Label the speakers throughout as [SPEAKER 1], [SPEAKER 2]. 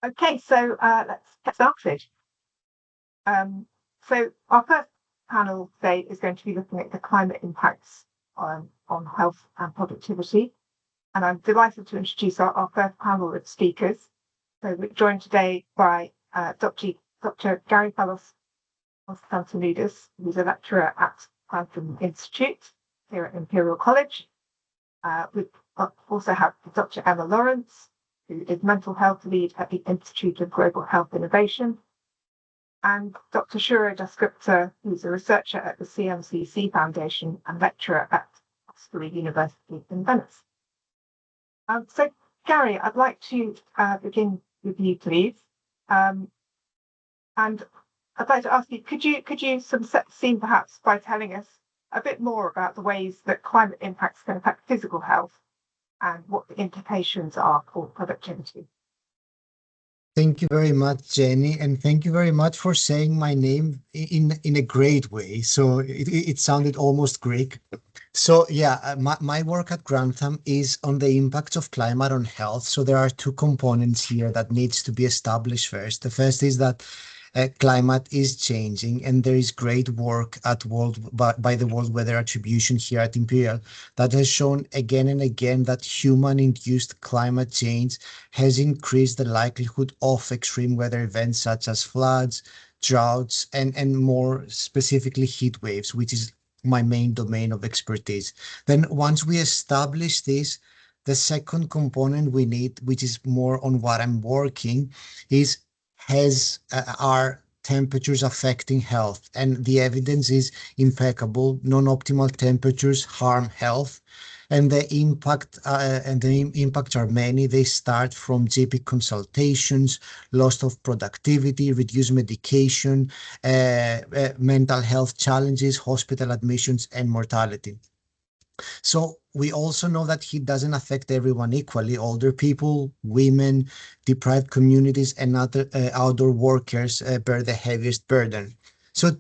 [SPEAKER 1] Okay, so let's get started. So our first panel today is going to be looking at the climate impacts on health and productivity. And I'm delighted to introduce our first panel of speakers. So we're joined today by Dr. Garyfallos Konstantinoudis, who's a lecturer at Grantham Institute here at Imperial College. We also have Dr. Emma Lawrence, who is mental health lead at the Institute of Global Health Innovation, and Dr. Shouro Dasgupta, who's a researcher at the CMCC Foundation and lecturer at Foscari University in Venice. So, Gary, I'd like to begin with you, please. And I'd like to ask you, could you sort of set the scene perhaps by telling us a bit more about the ways that climate impacts can affect physical health and what the implications are for productivity?
[SPEAKER 2] Thank you very much, Jenny, and thank you very much for saying my name in a great way. So it sounded almost Greek. So yeah, my work at Grantham is on the impacts of climate on health. So there are two components here that needs to be established first. The first is that climate is changing, and there is great work at by the World Weather Attribution here at Imperial that has shown again and again that human-induced climate change has increased the likelihood of extreme weather events such as floods, droughts, and more specifically heat waves, which is my main domain of expertise. Then once we establish this, the second component we need, which is more on what I'm working, is are temperatures affecting health? And the evidence is impeccable. Non-optimal temperatures harm health. And the impacts are many. They start from GP consultations, loss of productivity, reduced medication, mental health challenges, hospital admissions, and mortality. So we also know that heat doesn't affect everyone equally. Older people, women, deprived communities, and other outdoor workers bear the heaviest burden. So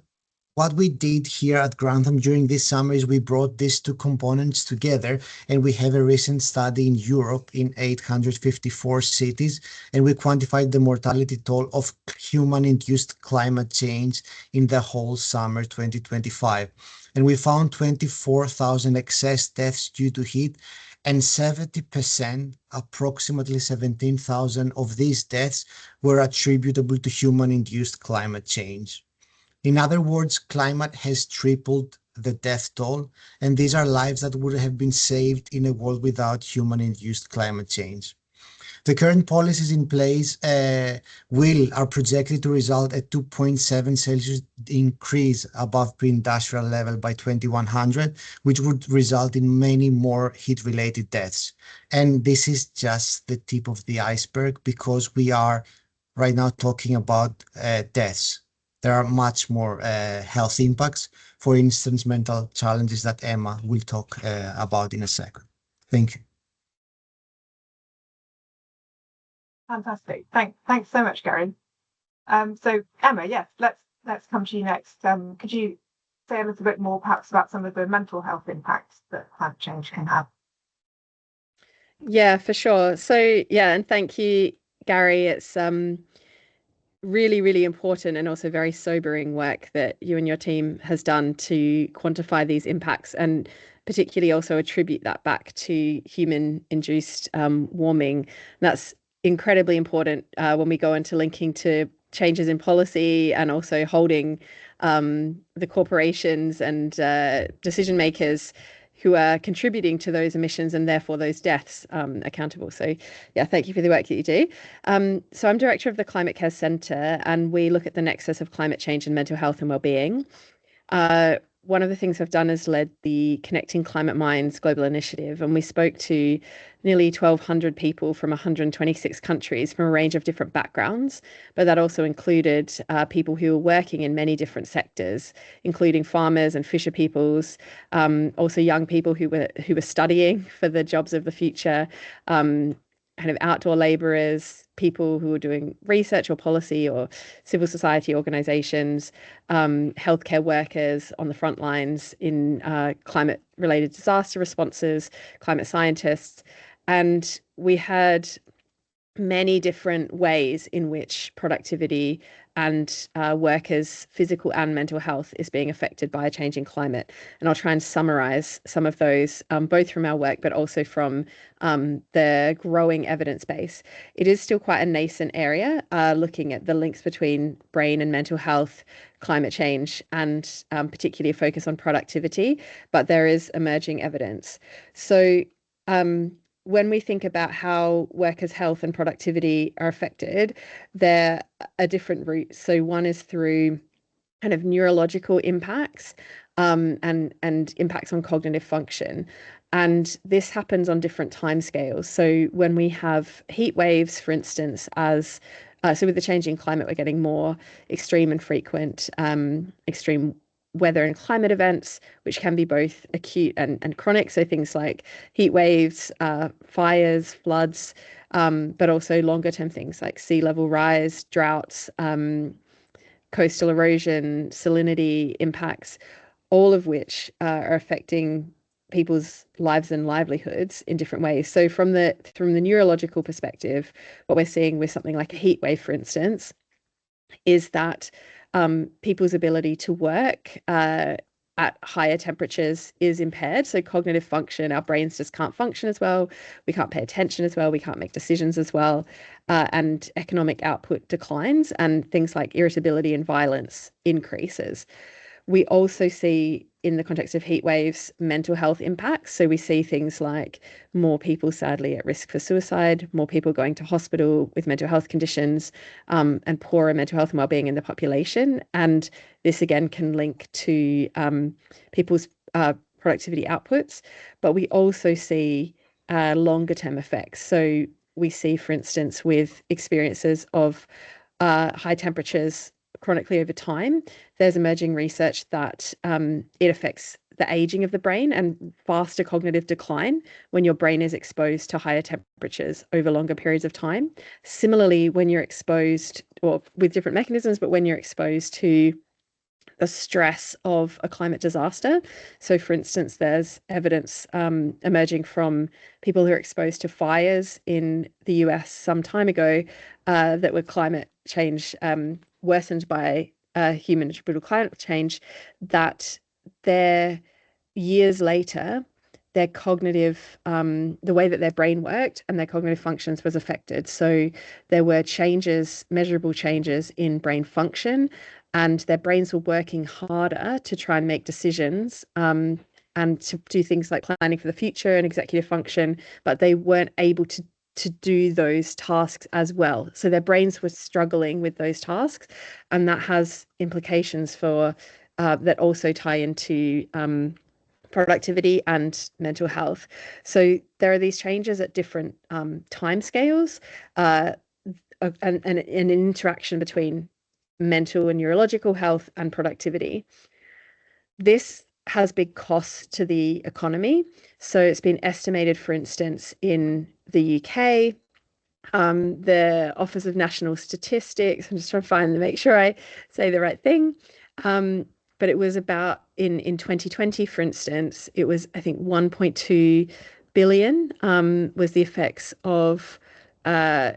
[SPEAKER 2] what we did here at Grantham during this summer is we brought these two components together, and we have a recent study in Europe in 854 cities, and we quantified the mortality toll of human-induced climate change in the whole summer 2025. And we found 24,000 excess deaths due to heat, and 70%, approximately 17,000 of these deaths were attributable to human-induced climate change. In other words, climate has tripled the death toll, and these are lives that would have been saved in a world without human-induced climate change. The current policies in place are projected to result at 2.7 Celsius increase above pre-industrial level by 2100, which would result in many more heat-related deaths. And this is just the tip of the iceberg, because we are right now talking about deaths. There are much more health impacts, for instance, mental challenges that Emma will talk about in a second. Thank you.
[SPEAKER 1] Fantastic. Thanks so much, Gary. So Emma, yes, let's come to you next. Could you say a little bit more perhaps about some of the mental health impacts that climate change can have?
[SPEAKER 3] Yeah, for sure. So yeah, and thank you, Gary. It's really, really important and also very sobering work that you and your team has done to quantify these impacts, and particularly also attribute that back to human-induced warming. And that's incredibly important when we go into linking to changes in policy and also holding the corporations and decision makers who are contributing to those emissions and therefore those deaths accountable. So yeah, thank you for the work that you do. So I'm director of the Climate Care Centre, and we look at the nexus of climate change and mental health and well-being. One of the things I've done is led the Connecting Climate Minds global initiative, and we spoke to nearly 1,200 people from 126 countries from a range of different backgrounds, but that also included people who were working in many different sectors, including farmers and fisher peoples, also young people who were studying for the jobs of the future, kind of outdoor laborers, people who are doing research or policy or civil society organizations, healthcare workers on the front lines in climate-related disaster responses, climate scientists. And we heard many different ways in which productivity and workers' physical and mental health is being affected by a changing climate. And I'll try and summarize some of those, both from our work, but also from the growing evidence base. It is still quite a nascent area, looking at the links between brain and mental health, climate change, and particularly a focus on productivity, but there is emerging evidence. So when we think about how workers' health and productivity are affected, there are different routes. So one is through kind of neurological impacts and impacts on cognitive function. And this happens on different timescales. So when we have heat waves, for instance, so with the changing climate, we're getting more extreme and frequent extreme weather and climate events, which can be both acute and chronic. So things like heat waves, fires, floods, but also longer term things like sea level rise, droughts, coastal erosion, salinity impacts, all of which are affecting people's lives and livelihoods in different ways. So from the neurological perspective, what we're seeing with something like a heat wave, for instance, is that people's ability to work at higher temperatures is impaired. So cognitive function, our brains just can't function as well. We can't pay attention as well. We can't make decisions as well. And economic output declines, and things like irritability and violence increases. We also see, in the context of heat waves, mental health impacts. So we see things like more people sadly at risk for suicide, more people going to hospital with mental health conditions, and poorer mental health and wellbeing in the population. And this again can link to people's productivity outputs. But we also see longer term effects. So we see, for instance, with experiences of high temperatures chronically over time, there's emerging research that it affects the aging of the brain and faster cognitive decline when your brain is exposed to higher temperatures over longer periods of time. Similarly, when you're exposed, or with different mechanisms, but when you're exposed to the stress of a climate disaster. So, for instance, there's evidence emerging from people who are exposed to fires in the US some time ago that were climate change worsened by human attributable climate change, that their years later, their cognitive, the way that their brain worked and their cognitive functions was affected. So there were changes, measurable changes in brain function, and their brains were working harder to try and make decisions and to do things like planning for the future and executive function, but they weren't able to do those tasks as well. So their brains were struggling with those tasks, and that has implications for that also tie into productivity and mental health. So there are these changes at different timescales and an interaction between mental and neurological health and productivity. This has big costs to the economy. So it's been estimated, for instance, in the UK, the Office of National Statistics, I'm just trying to make sure I say the right thing. But it was about in 2020, for instance, it was, I think, 1.2 billion was the effects of, so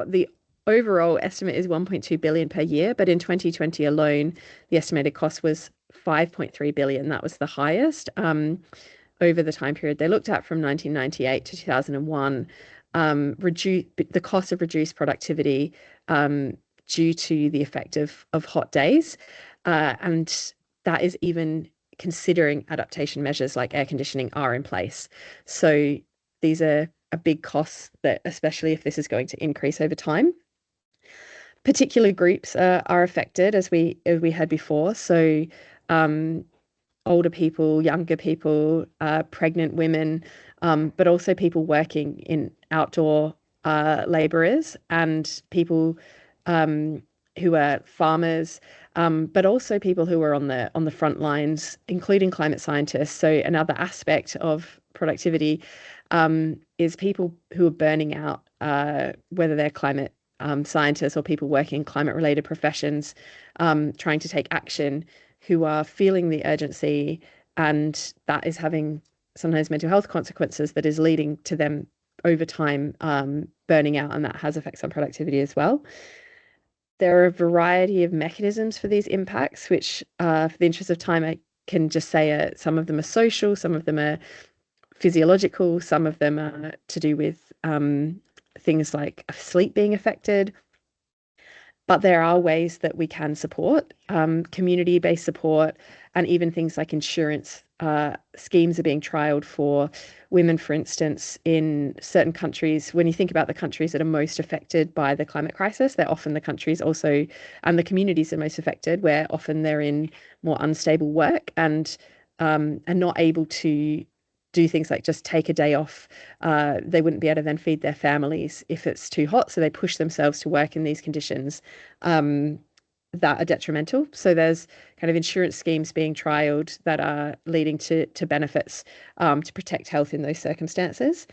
[SPEAKER 3] the overall estimate is 1.2 billion per year, but in 2020 alone, the estimated cost was 5.3 billion. That was the highest over the time period they looked at from 1998 to 2001. The cost of reduced productivity due to the effect of hot days. And that is even considering adaptation measures like air conditioning are in place. So these are a big cost, that especially if this is going to increase over time. Particular groups are affected, as we had before. So older people, younger people, pregnant women, but also people working in outdoor laborers and people who are farmers, but also people who are on the front lines, including climate scientists. So another aspect of productivity is people who are burning out, whether they're climate scientists or people working in climate-related professions, trying to take action, who are feeling the urgency, and that is having sometimes mental health consequences that is leading to them over time burning out, and that has effects on productivity as well. There are a variety of mechanisms for these impacts, which for the interest of time, I can just say some of them are social, some of them are physiological, some of them are to do with things like sleep being affected. But there are ways that we can support, community-based support, and even things like insurance schemes are being trialed for women, for instance, in certain countries. When you think about the countries that are most affected by the climate crisis, they're often the countries also, and the communities that are most affected, where often they're in more unstable work and not able to do things like just take a day off. They wouldn't be able to then feed their families if it's too hot, so they push themselves to work in these conditions that are detrimental. So there's kind of insurance schemes being trialed that are leading to benefits to protect health in those circumstances.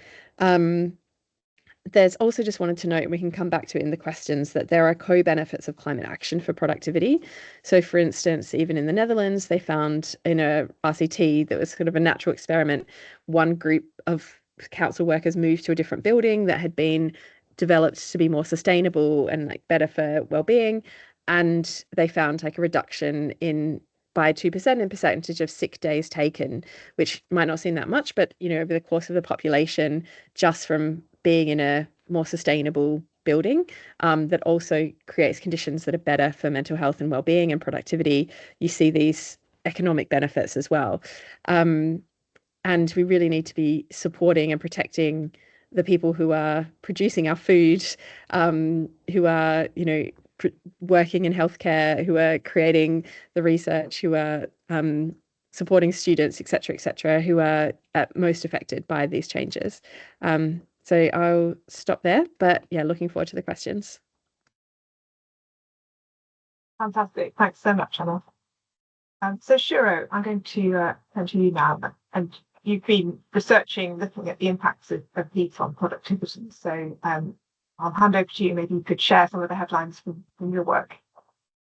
[SPEAKER 3] There's also just wanted to note, and we can come back to it in the questions, that there are co-benefits of climate action for productivity. So for instance, even in the Netherlands, they found in a RCT that was sort of a natural experiment, one group of council workers moved to a different building that had been developed to be more sustainable and like better for well-being. And they found like a reduction by 2% in percentage of sick days taken, which might not seem that much, but over the course of the population, just from being in a more sustainable building, that also creates conditions that are better for mental health and well-being and productivity. You see these economic benefits as well. And we really need to be supporting and protecting the people who are producing our food, who are, working in healthcare, who are creating the research, who are supporting students, et cetera, who are most affected by these changes. So I'll stop there, but yeah, looking forward to the questions.
[SPEAKER 1] Fantastic. Thanks so much, Anna. So Shouro, I'm going to turn to you now, and you've been looking at the impacts of heat on productivity. So I'll hand over to you. Maybe you could share some of the headlines from your work.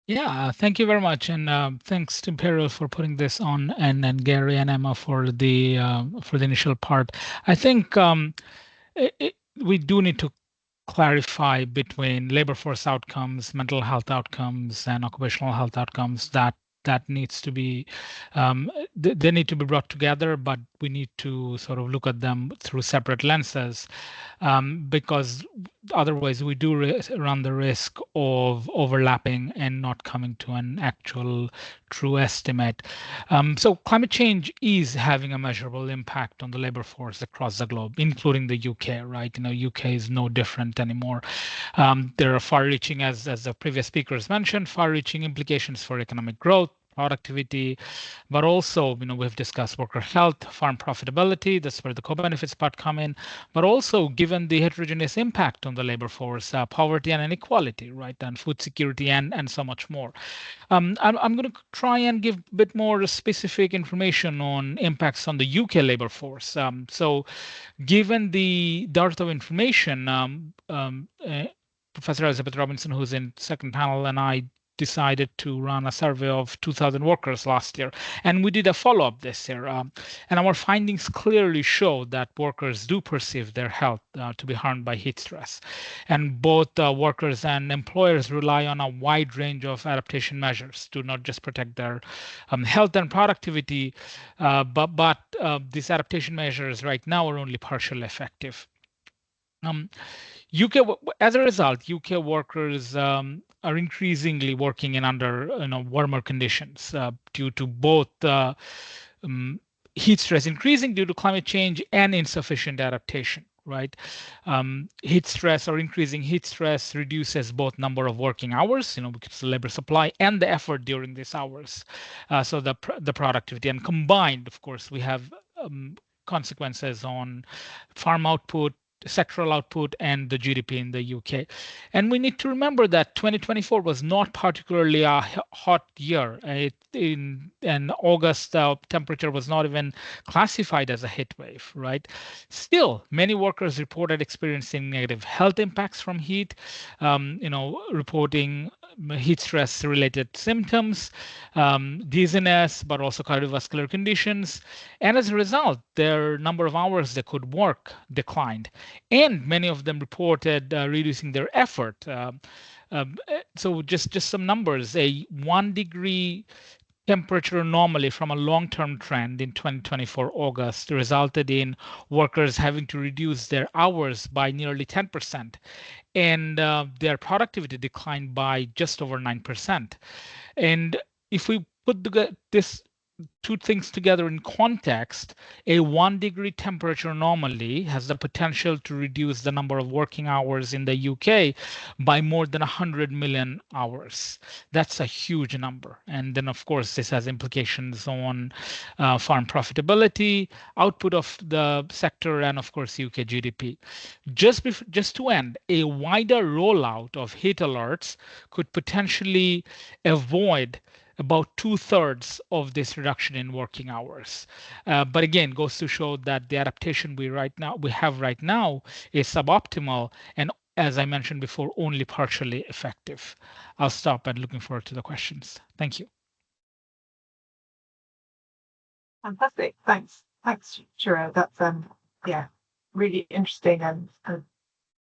[SPEAKER 4] Yeah, thank you very much, and thanks to Imperial for putting this on, and Gary and Emma for the initial part. I think we do need to clarify between labor force outcomes, mental health outcomes, and occupational health outcomes. That needs to be, they need to be brought together, but we need to sort of look at them through separate lenses, because otherwise we do run the risk of overlapping and not coming to an actual true estimate. So climate change is having a measurable impact on the labor force across the globe, including the UK, right? UK is no different anymore. There are far-reaching, as the previous speakers mentioned, far-reaching implications for economic growth, productivity, but also, we've discussed worker health, farm profitability. That's where the co-benefits part come in. But also, given the heterogeneous impact on the labor force, poverty and inequality, right, and food security, and so much more. I'm going to try and give a bit more specific information on impacts on the UK labor force. So, given the dearth of information, Professor Elizabeth Robinson, who's in second panel, and I decided to run a survey of 2,000 workers last year. And we did a follow-up this year. And our findings clearly show that workers do perceive their health to be harmed by heat stress. And both workers and employers rely on a wide range of adaptation measures to not just protect their health and productivity, but these adaptation measures right now are only partially effective. As a result, UK workers are increasingly working in under warmer conditions due to both heat stress increasing due to climate change and insufficient adaptation. Right, heat stress or increasing heat stress reduces both number of working hours, because the labor supply, and the effort during these hours. So the productivity, and combined, of course, we have consequences on farm output, sectoral output, and the GDP in the UK. And we need to remember that 2024 was not particularly a hot year. In August, temperature was not even classified as a heat wave, right? Still, many workers reported experiencing negative health impacts from heat, reporting heat stress related symptoms, dizziness, but also cardiovascular conditions. And as a result, their number of hours they could work declined. And many of them reported reducing their effort. So just some numbers, a 1 degree temperature anomaly from a long-term trend in 2024 August resulted in workers having to reduce their hours by nearly 10%, and their productivity declined by just over 9%. And if we put this two things together in context, a 1 degree temperature anomaly has the potential to reduce the number of working hours in the UK by more than 100 million hours. That's a huge number. And then, of course, this has implications on farm profitability, output of the sector, and of course, UK GDP. Just to end, a wider rollout of heat alerts could potentially avoid about 2/3 of this reduction in working hours. But again, goes to show that the adaptation we have right now is suboptimal, and as I mentioned before, only partially effective. I'll stop and looking forward to the questions. Thank you.
[SPEAKER 1] Fantastic. Thanks, Shouro. That's really interesting and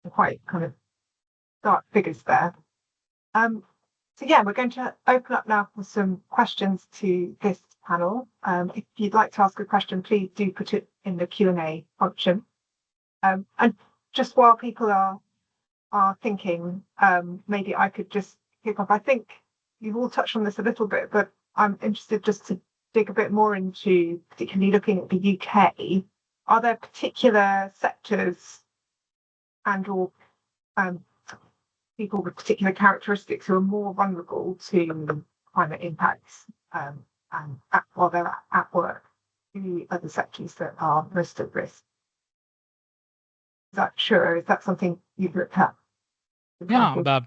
[SPEAKER 1] quite kind of dark figures there. So yeah, we're going to open up now for some questions to this panel. If you'd like to ask a question, please do put it in the Q&A function. And just while people are thinking, maybe I could just kick off. I think you've all touched on this a little bit, but I'm interested just to dig a bit more into, particularly looking at the UK. Are there particular sectors and/or people with particular characteristics who are more vulnerable to climate impacts while they're at work? The other sectors that are most at risk? Is that Shouro? Is that something you've looked at?
[SPEAKER 4] Yeah,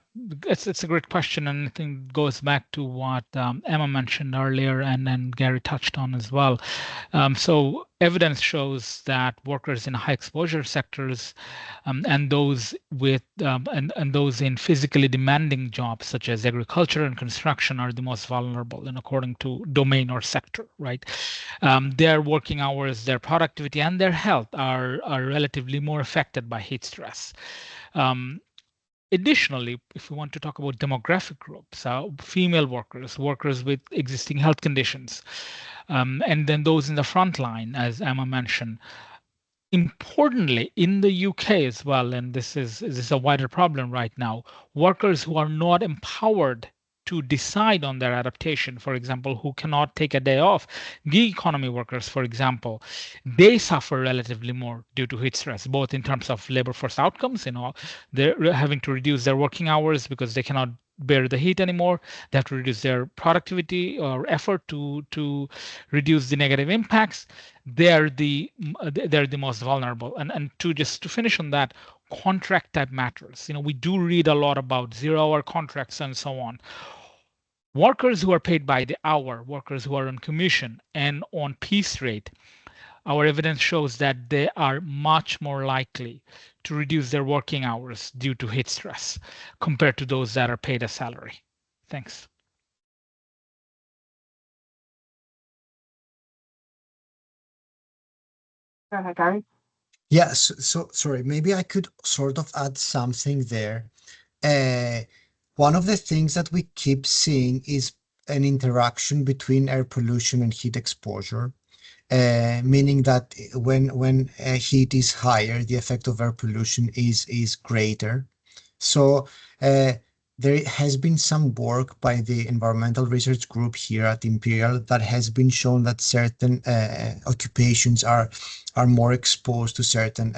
[SPEAKER 4] it's a great question, and I think it goes back to what Emma mentioned earlier, and then Gary touched on as well. So evidence shows that workers in high exposure sectors and those with and those in physically demanding jobs such as agriculture and construction are the most vulnerable, and according to domain or sector, right? Their working hours, their productivity, and their health are relatively more affected by heat stress. Additionally, if we want to talk about demographic groups, female workers with existing health conditions, and then those in the front line, as Emma mentioned. Importantly, in the UK as well, and this is a wider problem right now, workers who are not empowered to decide on their adaptation, for example, who cannot take a day off, gig economy workers, for example, they suffer relatively more due to heat stress, both in terms of labor force outcomes, they're having to reduce their working hours because they cannot bear the heat anymore. They have to reduce their productivity or effort to reduce the negative impacts. They're the most vulnerable. And to finish on that, contract type matters. We do read a lot about 0-hour contracts and so on. Workers who are paid by the hour, workers who are on commission and on piece rate, our evidence shows that they are much more likely to reduce their working hours due to heat stress compared to those that are paid a salary. Thanks.
[SPEAKER 1] Go ahead, Gary.
[SPEAKER 2] Yes, so sorry, maybe I could sort of add something there. One of the things that we keep seeing is an interaction between air pollution and heat exposure, meaning that when heat is higher, the effect of air pollution is greater. So there has been some work by the environmental research group here at Imperial that has been shown that certain occupations are more exposed to certain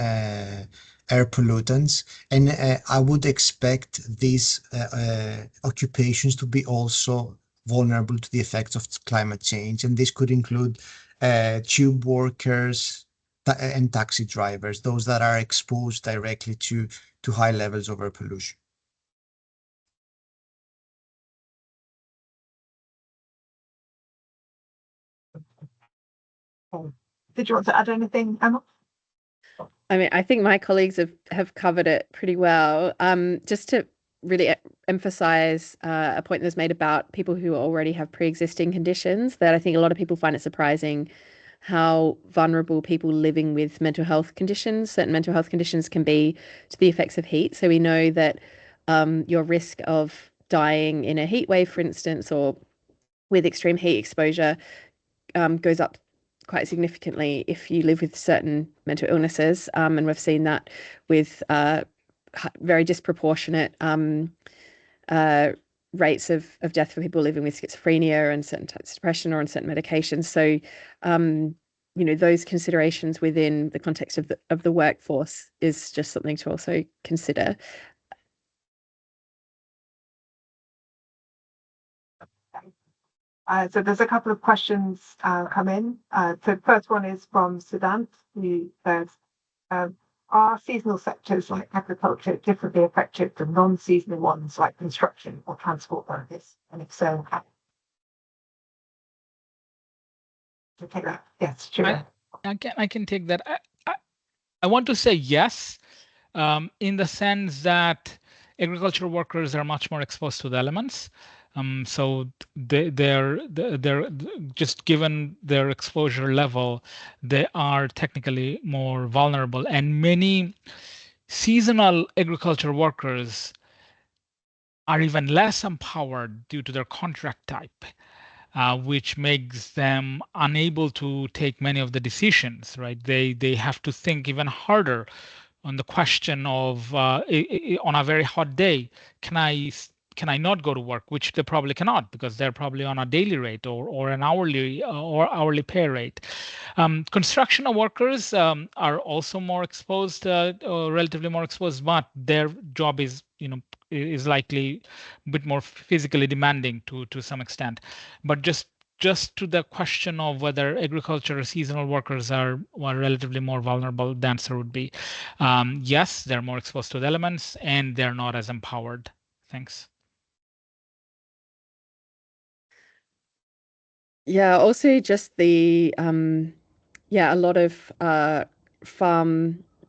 [SPEAKER 2] air pollutants, and I would expect these occupations to be also vulnerable to the effects of climate change, and this could include tube workers and taxi drivers, those that are exposed directly to high levels of air pollution.
[SPEAKER 1] Did you want to add anything, Emma?
[SPEAKER 3] I mean, I think my colleagues have covered it pretty well. Just to really emphasize a point that was made about people who already have pre-existing conditions, that I think a lot of people find it surprising how vulnerable people living with mental health conditions, certain mental health conditions, can be to the effects of heat. So we know that your risk of dying in a heat wave, for instance, or with extreme heat exposure goes up quite significantly if you live with certain mental illnesses. And we've seen that with very disproportionate rates of death for people living with schizophrenia and certain types of depression or on certain medications. So, those considerations within the context of the workforce is just something to also consider.
[SPEAKER 1] So there's a couple of questions come in. So the first one is from Siddhant, who says, are seasonal sectors like agriculture differently affected than non-seasonal ones like construction or transport workers? And if so, how? To take that? Yes, sure.
[SPEAKER 4] I can take that. I want to say yes, in the sense that agricultural workers are much more exposed to the elements. So they're just given their exposure level, they are technically more vulnerable. And many seasonal agriculture workers are even less empowered due to their contract type, which makes them unable to take many of the decisions, right? They have to think even harder on the question of on a very hot day, can I not go to work, which they probably cannot because they're probably on a daily rate or an hourly pay rate. Construction workers are also more exposed, or relatively more exposed, but their job is likely a bit more physically demanding to some extent. But just to the question of whether agriculture or seasonal workers are relatively more vulnerable, the answer would be yes, they're more exposed to the elements and they're not as empowered. Thanks.
[SPEAKER 3] Yeah, also just the a lot of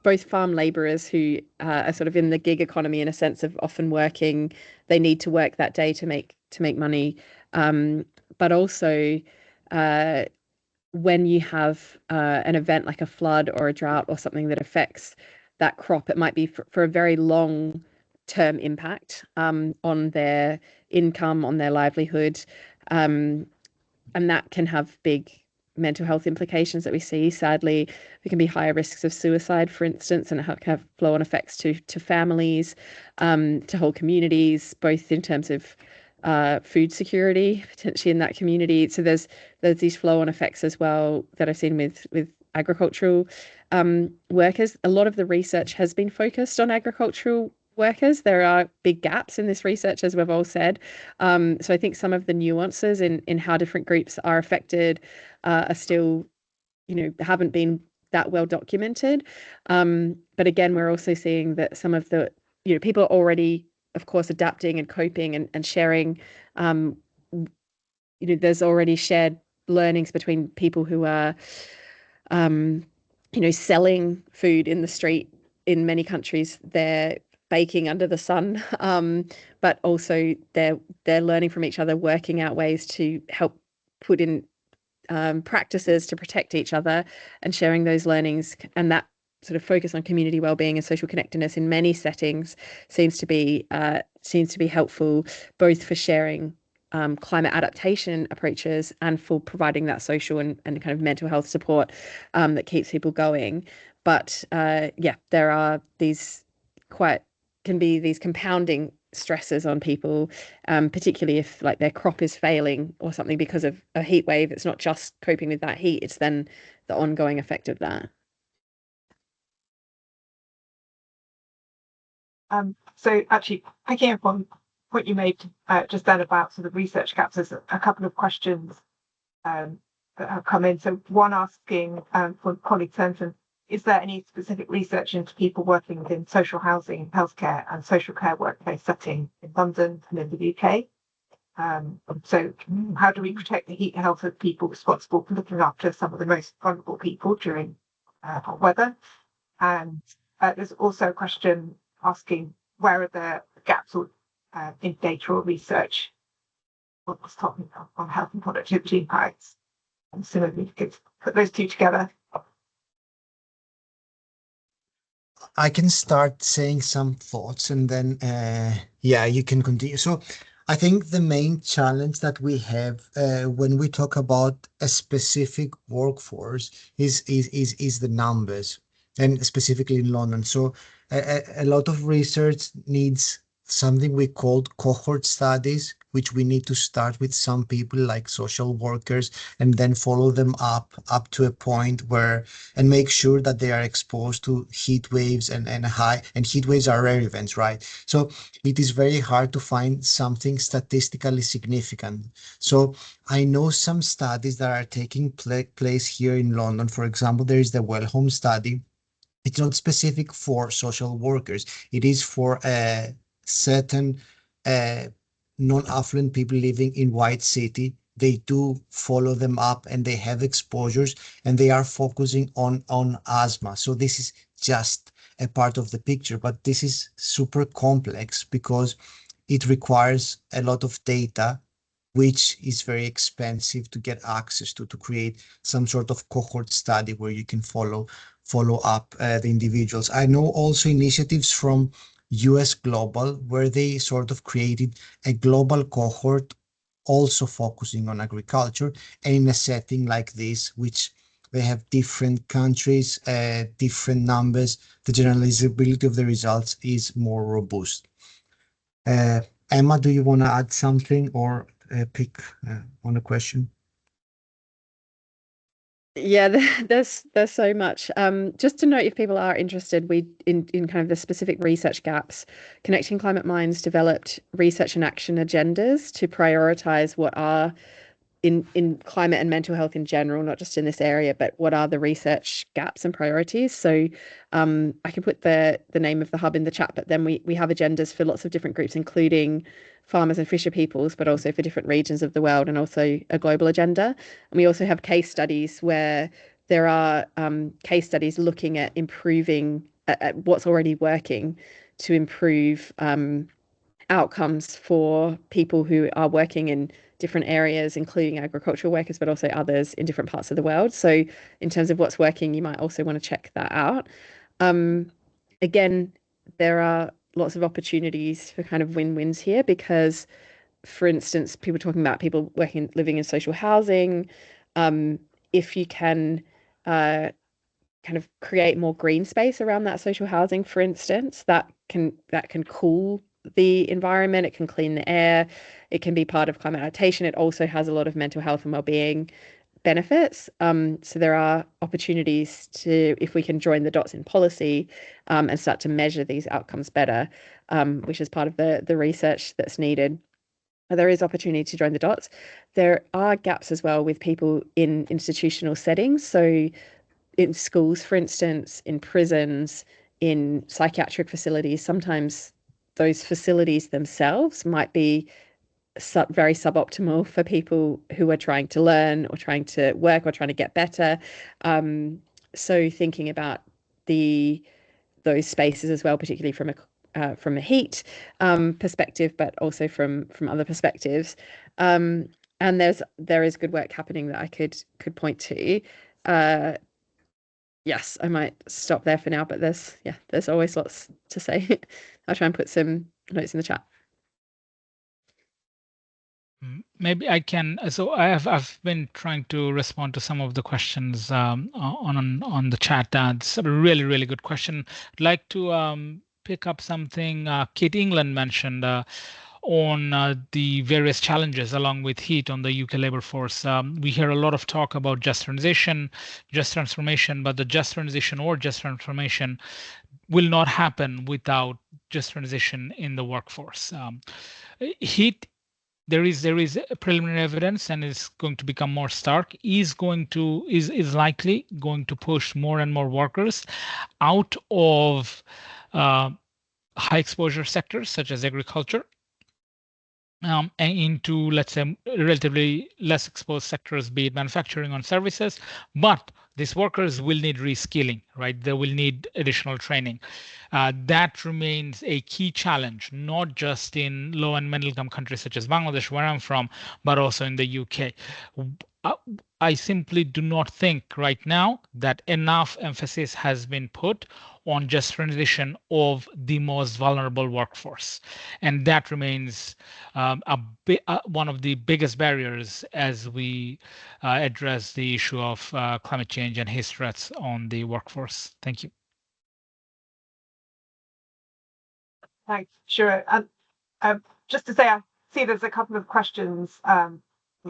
[SPEAKER 3] both farm laborers who are sort of in the gig economy in a sense of often working, they need to work that day to make money. But also when you have an event like a flood or a drought or something that affects that crop, it might be for a very long term impact on their income, on their livelihood. And that can have big mental health implications that we see. Sadly, there can be higher risks of suicide, for instance, and it can have flow-on effects to families, to whole communities, both in terms of food security potentially in that community. So there's these flow-on effects as well that I've seen with agricultural workers. A lot of the research has been focused on agricultural workers. There are big gaps in this research, as we've all said. So I think some of the nuances in how different groups are affected are still, haven't been that well documented. But again, we're also seeing that some of the, people are already, of course, adapting and coping and sharing. There's already shared learnings between people who are, selling food in the street. In many countries, they're baking under the sun, but also they're learning from each other, working out ways to help put in practices to protect each other and sharing those learnings. And that sort of focus on community well-being and social connectedness in many settings seems to be helpful, both for sharing climate adaptation approaches and for providing that social and kind of mental health support that keeps people going. But there are these can be these compounding stresses on people, particularly if like their crop is failing or something because of a heat wave. It's not just coping with that heat, it's then the ongoing effect of that.
[SPEAKER 1] So actually, picking up on what you made just then about sort of research gaps, there's a couple of questions that have come in. So one asking for colleague Turnton, is there any specific research into people working within social housing, healthcare and social care workplace setting in London and in the UK? So how do we protect the heat health of people responsible for looking after some of the most vulnerable people during hot weather? And there's also a question asking where are the gaps or in data or research what's talking on health and productivity impacts. And so maybe we could put those two together.
[SPEAKER 2] I can start saying some thoughts and then, yeah, you can continue. So I think the main challenge that we have when we talk about a specific workforce is the numbers, and specifically in London. So a lot of research needs something we called cohort studies, which we need to start with some people like social workers and then follow them up to a point where, and make sure that they are exposed to heat waves and heat waves are rare events, right? So it is very hard to find something statistically significant. So I know some studies that are taking place here in London. For example, there is the Wellhome study. It's not specific for social workers. It is for certain non-affluent people living in white city. They do follow them up and they have exposures, and they are focusing on asthma. So this is just a part of the picture, but this is super complex because it requires a lot of data, which is very expensive to get access to create some sort of cohort study where you can follow up the individuals. I know also initiatives from US Global where they sort of created a global cohort also focusing on agriculture, and in a setting like this, which they have different countries, different numbers, the generalizability of the results is more robust. Emma, do you want to add something or pick on a question?
[SPEAKER 3] Yeah, there's so much. Just to note, if people are interested, we in kind of the specific research gaps, Connecting Climate Minds developed research and action agendas to prioritize what are in climate and mental health in general, not just in this area, but what are the research gaps and priorities. So I can put the name of the hub in the chat, but then we have agendas for lots of different groups, including farmers and fisher peoples, but also for different regions of the world, and also a global agenda. And we also have case studies where there are case studies looking at improving at what's already working to improve outcomes for people who are working in different areas, including agricultural workers, but also others in different parts of the world. So in terms of what's working, you might also want to check that out. Again, there are lots of opportunities for kind of win-wins here because, for instance, people talking about people living in social housing, if you can kind of create more green space around that social housing, for instance, that can cool the environment, it can clean the air, it can be part of climate adaptation. It also has a lot of mental health and well-being benefits. So there are opportunities to, if we can join the dots in policy and start to measure these outcomes better, which is part of the research that's needed. There is opportunity to join the dots. There are gaps as well with people in institutional settings. So in schools, for instance, in prisons, in psychiatric facilities, sometimes those facilities themselves might be very suboptimal for people who are trying to learn or trying to work or trying to get better. So thinking about those spaces as well, particularly from a heat perspective, but also from other perspectives. And there is good work happening that I could point to. Yes, I might stop there for now, but there's always lots to say. I'll try and put some notes in the chat.
[SPEAKER 4] Maybe I can. So I've been trying to respond to some of the questions on the chat. It's a really good question. I'd like to pick up something Kate England mentioned on the various challenges along with heat on the UK labour force. We hear a lot of talk about just transition, just transformation, but the just transition or just transformation will not happen without just transition in the workforce. Heat, there is preliminary evidence, and it's going to become more stark, is likely going to push more and more workers out of high exposure sectors such as agriculture and into, let's say, relatively less exposed sectors, be it manufacturing or services. But these workers will need reskilling, right? They will need additional training. That remains a key challenge, not just in low and middle income countries such as Bangladesh, where I'm from, but also in the UK. I simply do not think right now that enough emphasis has been put on just transition of the most vulnerable workforce. And that remains one of the biggest barriers as we address the issue of climate change and his threats on the workforce. Thank you.
[SPEAKER 1] Thanks, sure. Just to say, I see there's a couple of questions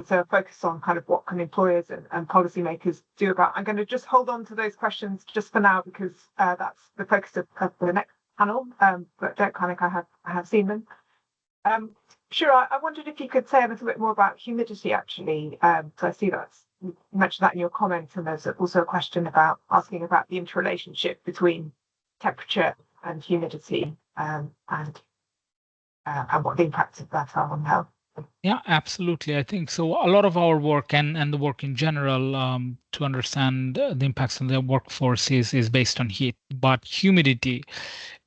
[SPEAKER 1] so focus on kind of what can employers and policymakers do about. I'm going to just hold on to those questions just for now because that's the focus of the next panel. But don't panic, I have seen them. Sure, I wondered if you could say a little bit more about humidity actually. So I see you mentioned that in your comments, and there's also a question about asking about the interrelationship between temperature and humidity and what the impacts of that are on health.
[SPEAKER 4] Yeah, absolutely. I think so. A lot of our work and the work in general to understand the impacts on the workforce is based on heat, but humidity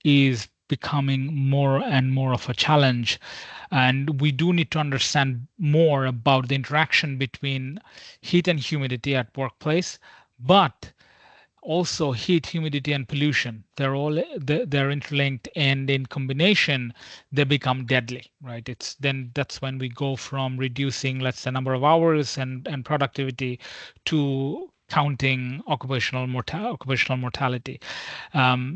[SPEAKER 4] is becoming more and more of a challenge. And we do need to understand more about the interaction between heat and humidity at workplace, but also heat, humidity, and pollution. They're interlinked, and in combination, they become deadly, right? That's when we go from reducing, let's say, number of hours and productivity to counting occupational mortality.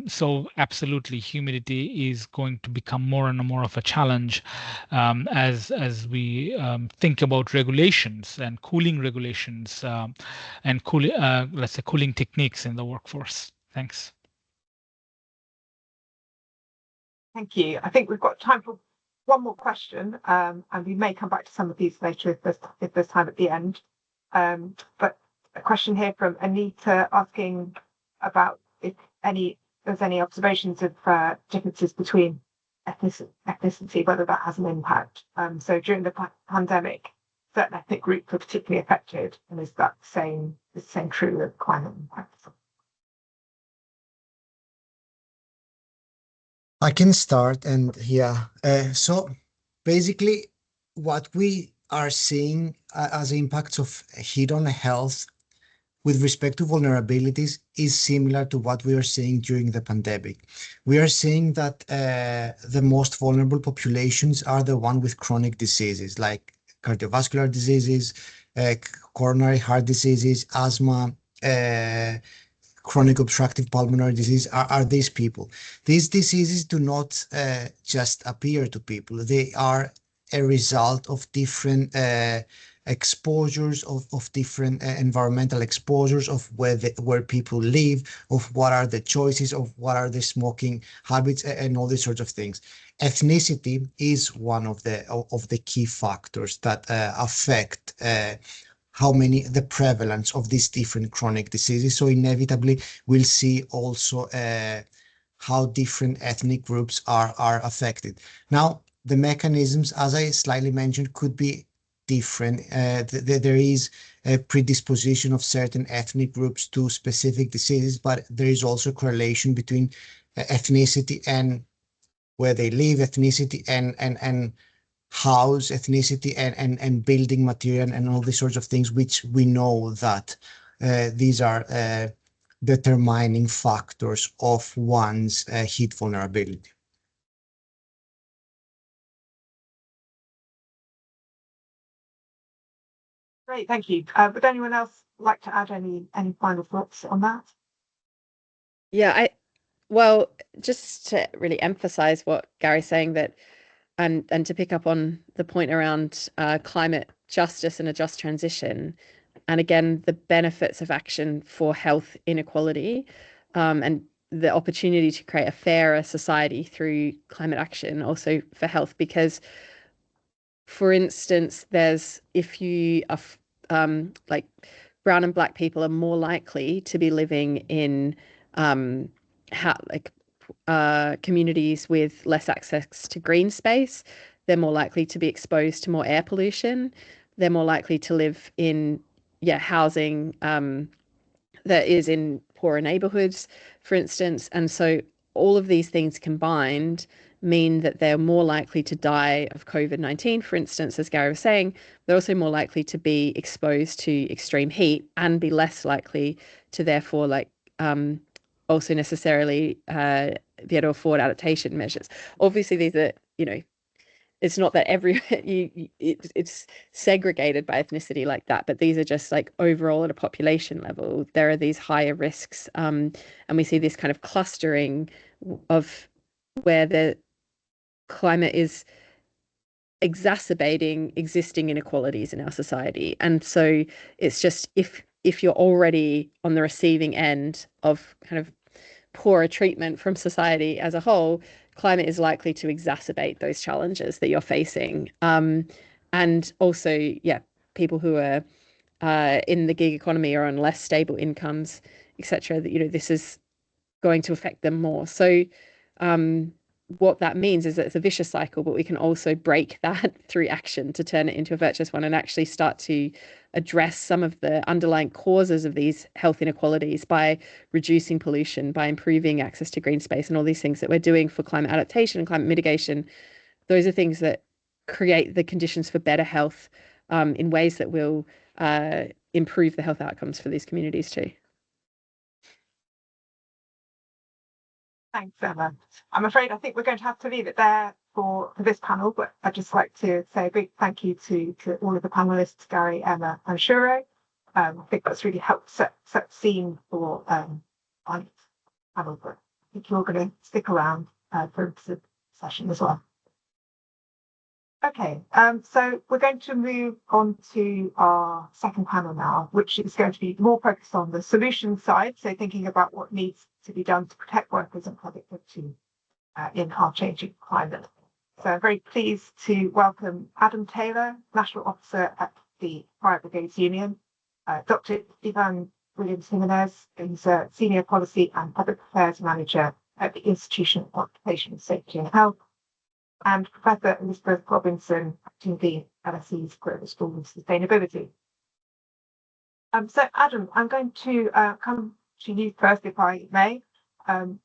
[SPEAKER 4] So absolutely, humidity is going to become more and more of a challenge as we think about regulations and cooling regulations and let's say cooling techniques in the workforce. Thanks.
[SPEAKER 1] Thank you. I think we've got time for one more question, and we may come back to some of these later if there's time at the end. But a question here from Anita asking about if there's any observations of differences between ethnicity, whether that has an impact. So during the pandemic, certain ethnic groups were particularly affected, and is that the same true of climate impacts?
[SPEAKER 2] I can start, and yeah. So basically, what we are seeing as impacts of heat on health with respect to vulnerabilities is similar to what we are seeing during the pandemic. We are seeing that the most vulnerable populations are the ones with chronic diseases like cardiovascular diseases, coronary heart diseases, asthma, chronic obstructive pulmonary disease are these people. These diseases do not just appear to people. They are a result of different exposures, of different environmental exposures, of where people live, of what are the choices, of what are the smoking habits, and all these sorts of things. Ethnicity is one of the key factors that affect the prevalence of these different chronic diseases. So inevitably, we'll see also how different ethnic groups are affected. Now, the mechanisms, as I slightly mentioned, could be different. There is a predisposition of certain ethnic groups to specific diseases, but there is also correlation between ethnicity and where they live, ethnicity and house, ethnicity and building material and all these sorts of things, which we know that these are determining factors of one's heat vulnerability.
[SPEAKER 1] Great, thank you. Would anyone else like to add any final thoughts on that?
[SPEAKER 3] Yeah, well, just to really emphasize what Gary's saying, that and to pick up on the point around climate justice and a just transition, and again, the benefits of action for health inequality, and the opportunity to create a fairer society through climate action, also for health, because, for instance, if you are like brown and black people are more likely to be living in communities with less access to green space. They're more likely to be exposed to more air pollution. They're more likely to live in housing that is in poorer neighborhoods, for instance. And so all of these things combined mean that they're more likely to die of COVID-19, for instance, as Gary was saying. They're also more likely to be exposed to extreme heat and be less likely to therefore also necessarily be able to afford adaptation measures. Obviously, these are, it's not that it's segregated by ethnicity like that, but these are just like overall at a population level, there are these higher risks. And we see this kind of clustering of where the climate is exacerbating existing inequalities in our society. And so it's just, if you're already on the receiving end of kind of poorer treatment from society as a whole, climate is likely to exacerbate those challenges that you're facing. And also, people who are in the gig economy or on less stable incomes, etc., that, this is going to affect them more. So what that means is that it's a vicious cycle, but we can also break that through action to turn it into a virtuous one and actually start to address some of the underlying causes of these health inequalities by reducing pollution, by improving access to green space, and all these things that we're doing for climate adaptation and climate mitigation. Those are things that create the conditions for better health in ways that will improve the health outcomes for these communities too.
[SPEAKER 1] Thanks, Emma. I'm afraid I think we're going to have to leave it there for this panel, but I'd just like to say a big thank you to all of the panelists, Gary, Emma and Shouro. I think that's really helped set the scene for our panel, but I think you're going to stick around for the session as well. Okay, so we're going to move on to our second panel now, which is going to be more focused on the solution side, so thinking about what needs to be done to protect workers and productivity in our changing climate. So I'm very pleased to welcome Adam Taylor, National Officer at the Fire Brigades Union, Dr. Ivan Williams-Jimenez, who's a Senior Policy and Public Affairs Manager at the Institution of Occupational Safety and Health, and Professor Elizabeth Robinson, Acting Dean at LSE's Global School of Sustainability. So Adam, I'm going to come to you first, if I may.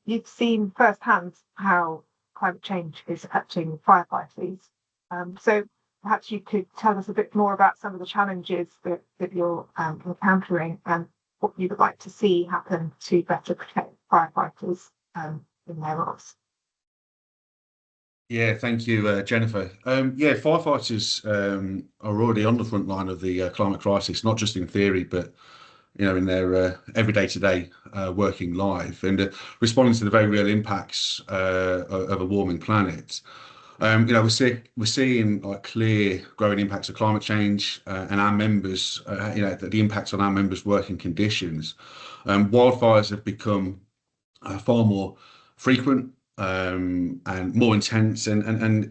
[SPEAKER 1] You've seen firsthand how climate change is affecting firefighters. So perhaps you could tell us a bit more about some of the challenges that you're encountering and what you would like to see happen to better protect firefighters in their roles.
[SPEAKER 5] Yeah, thank you, Jennifer. Firefighters are already on the front line of the climate crisis, not just in theory, but in their everyday to-day working life, and responding to the very real impacts of a warming planet. We're seeing like clear growing impacts of climate change and our members, the impacts on our members' working conditions. Wildfires have become far more frequent and more intense, and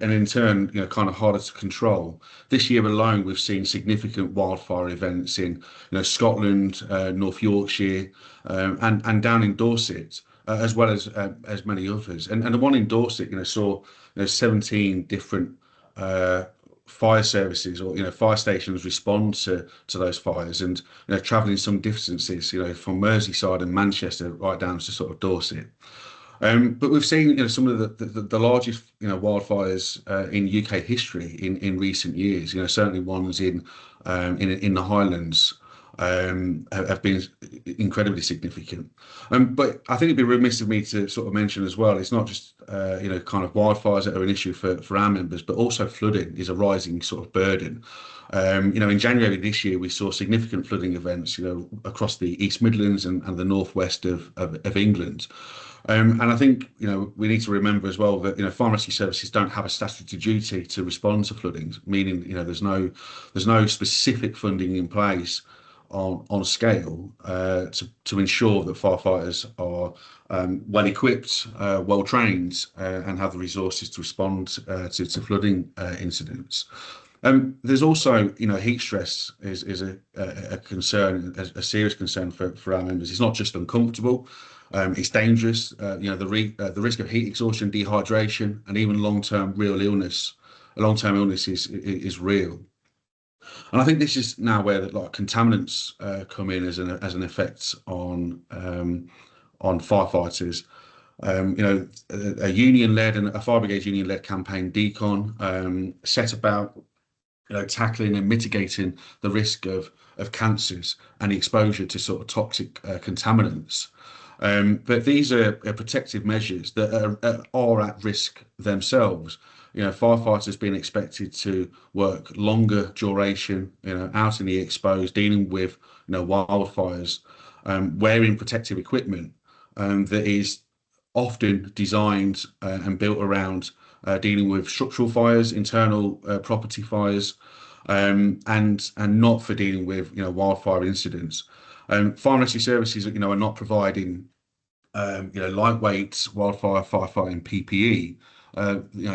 [SPEAKER 5] in turn, kind of harder to control. This year alone, we've seen significant wildfire events in, Scotland, North Yorkshire, and down in Dorset, as well as many others. And the one in Dorset, saw 17 different fire services or fire stations respond to those fires, and travelling some distances, from Merseyside and Manchester right down to sort of Dorset. But we've seen, some of the largest, wildfires in UK history in recent years. Certainly ones in the Highlands have been incredibly significant. But I think it'd be remiss of me to sort of mention as well, it's not just kind of wildfires that are an issue for our members, but also flooding is a rising sort of burden. In January this year, we saw significant flooding events, across the East Midlands and the northwest of England. And I think, we need to remember as well that, fire rescue services don't have a statutory duty to respond to floodings, meaning, there's no specific funding in place on scale to ensure that firefighters are well equipped, well trained, and have the resources to respond to flooding incidents. There's also, heat stress is a concern, a serious concern for our members. It's not just uncomfortable. It's dangerous. The risk of heat exhaustion, dehydration, and even long-term illness is real. And I think this is now where like contaminants come in as an effect on firefighters. A union-led and a fire brigade union-led campaign, Decon, set about tackling and mitigating the risk of cancers and the exposure to sort of toxic contaminants. But these are protective measures that are at risk themselves. Firefighters being expected to work longer duration, out in the exposed, dealing with, wildfires, wearing protective equipment that is often designed and built around dealing with structural fires, internal property fires, and not for dealing with wildfire incidents. Fire and rescue services, are not providing lightweight wildfire firefighting PPE.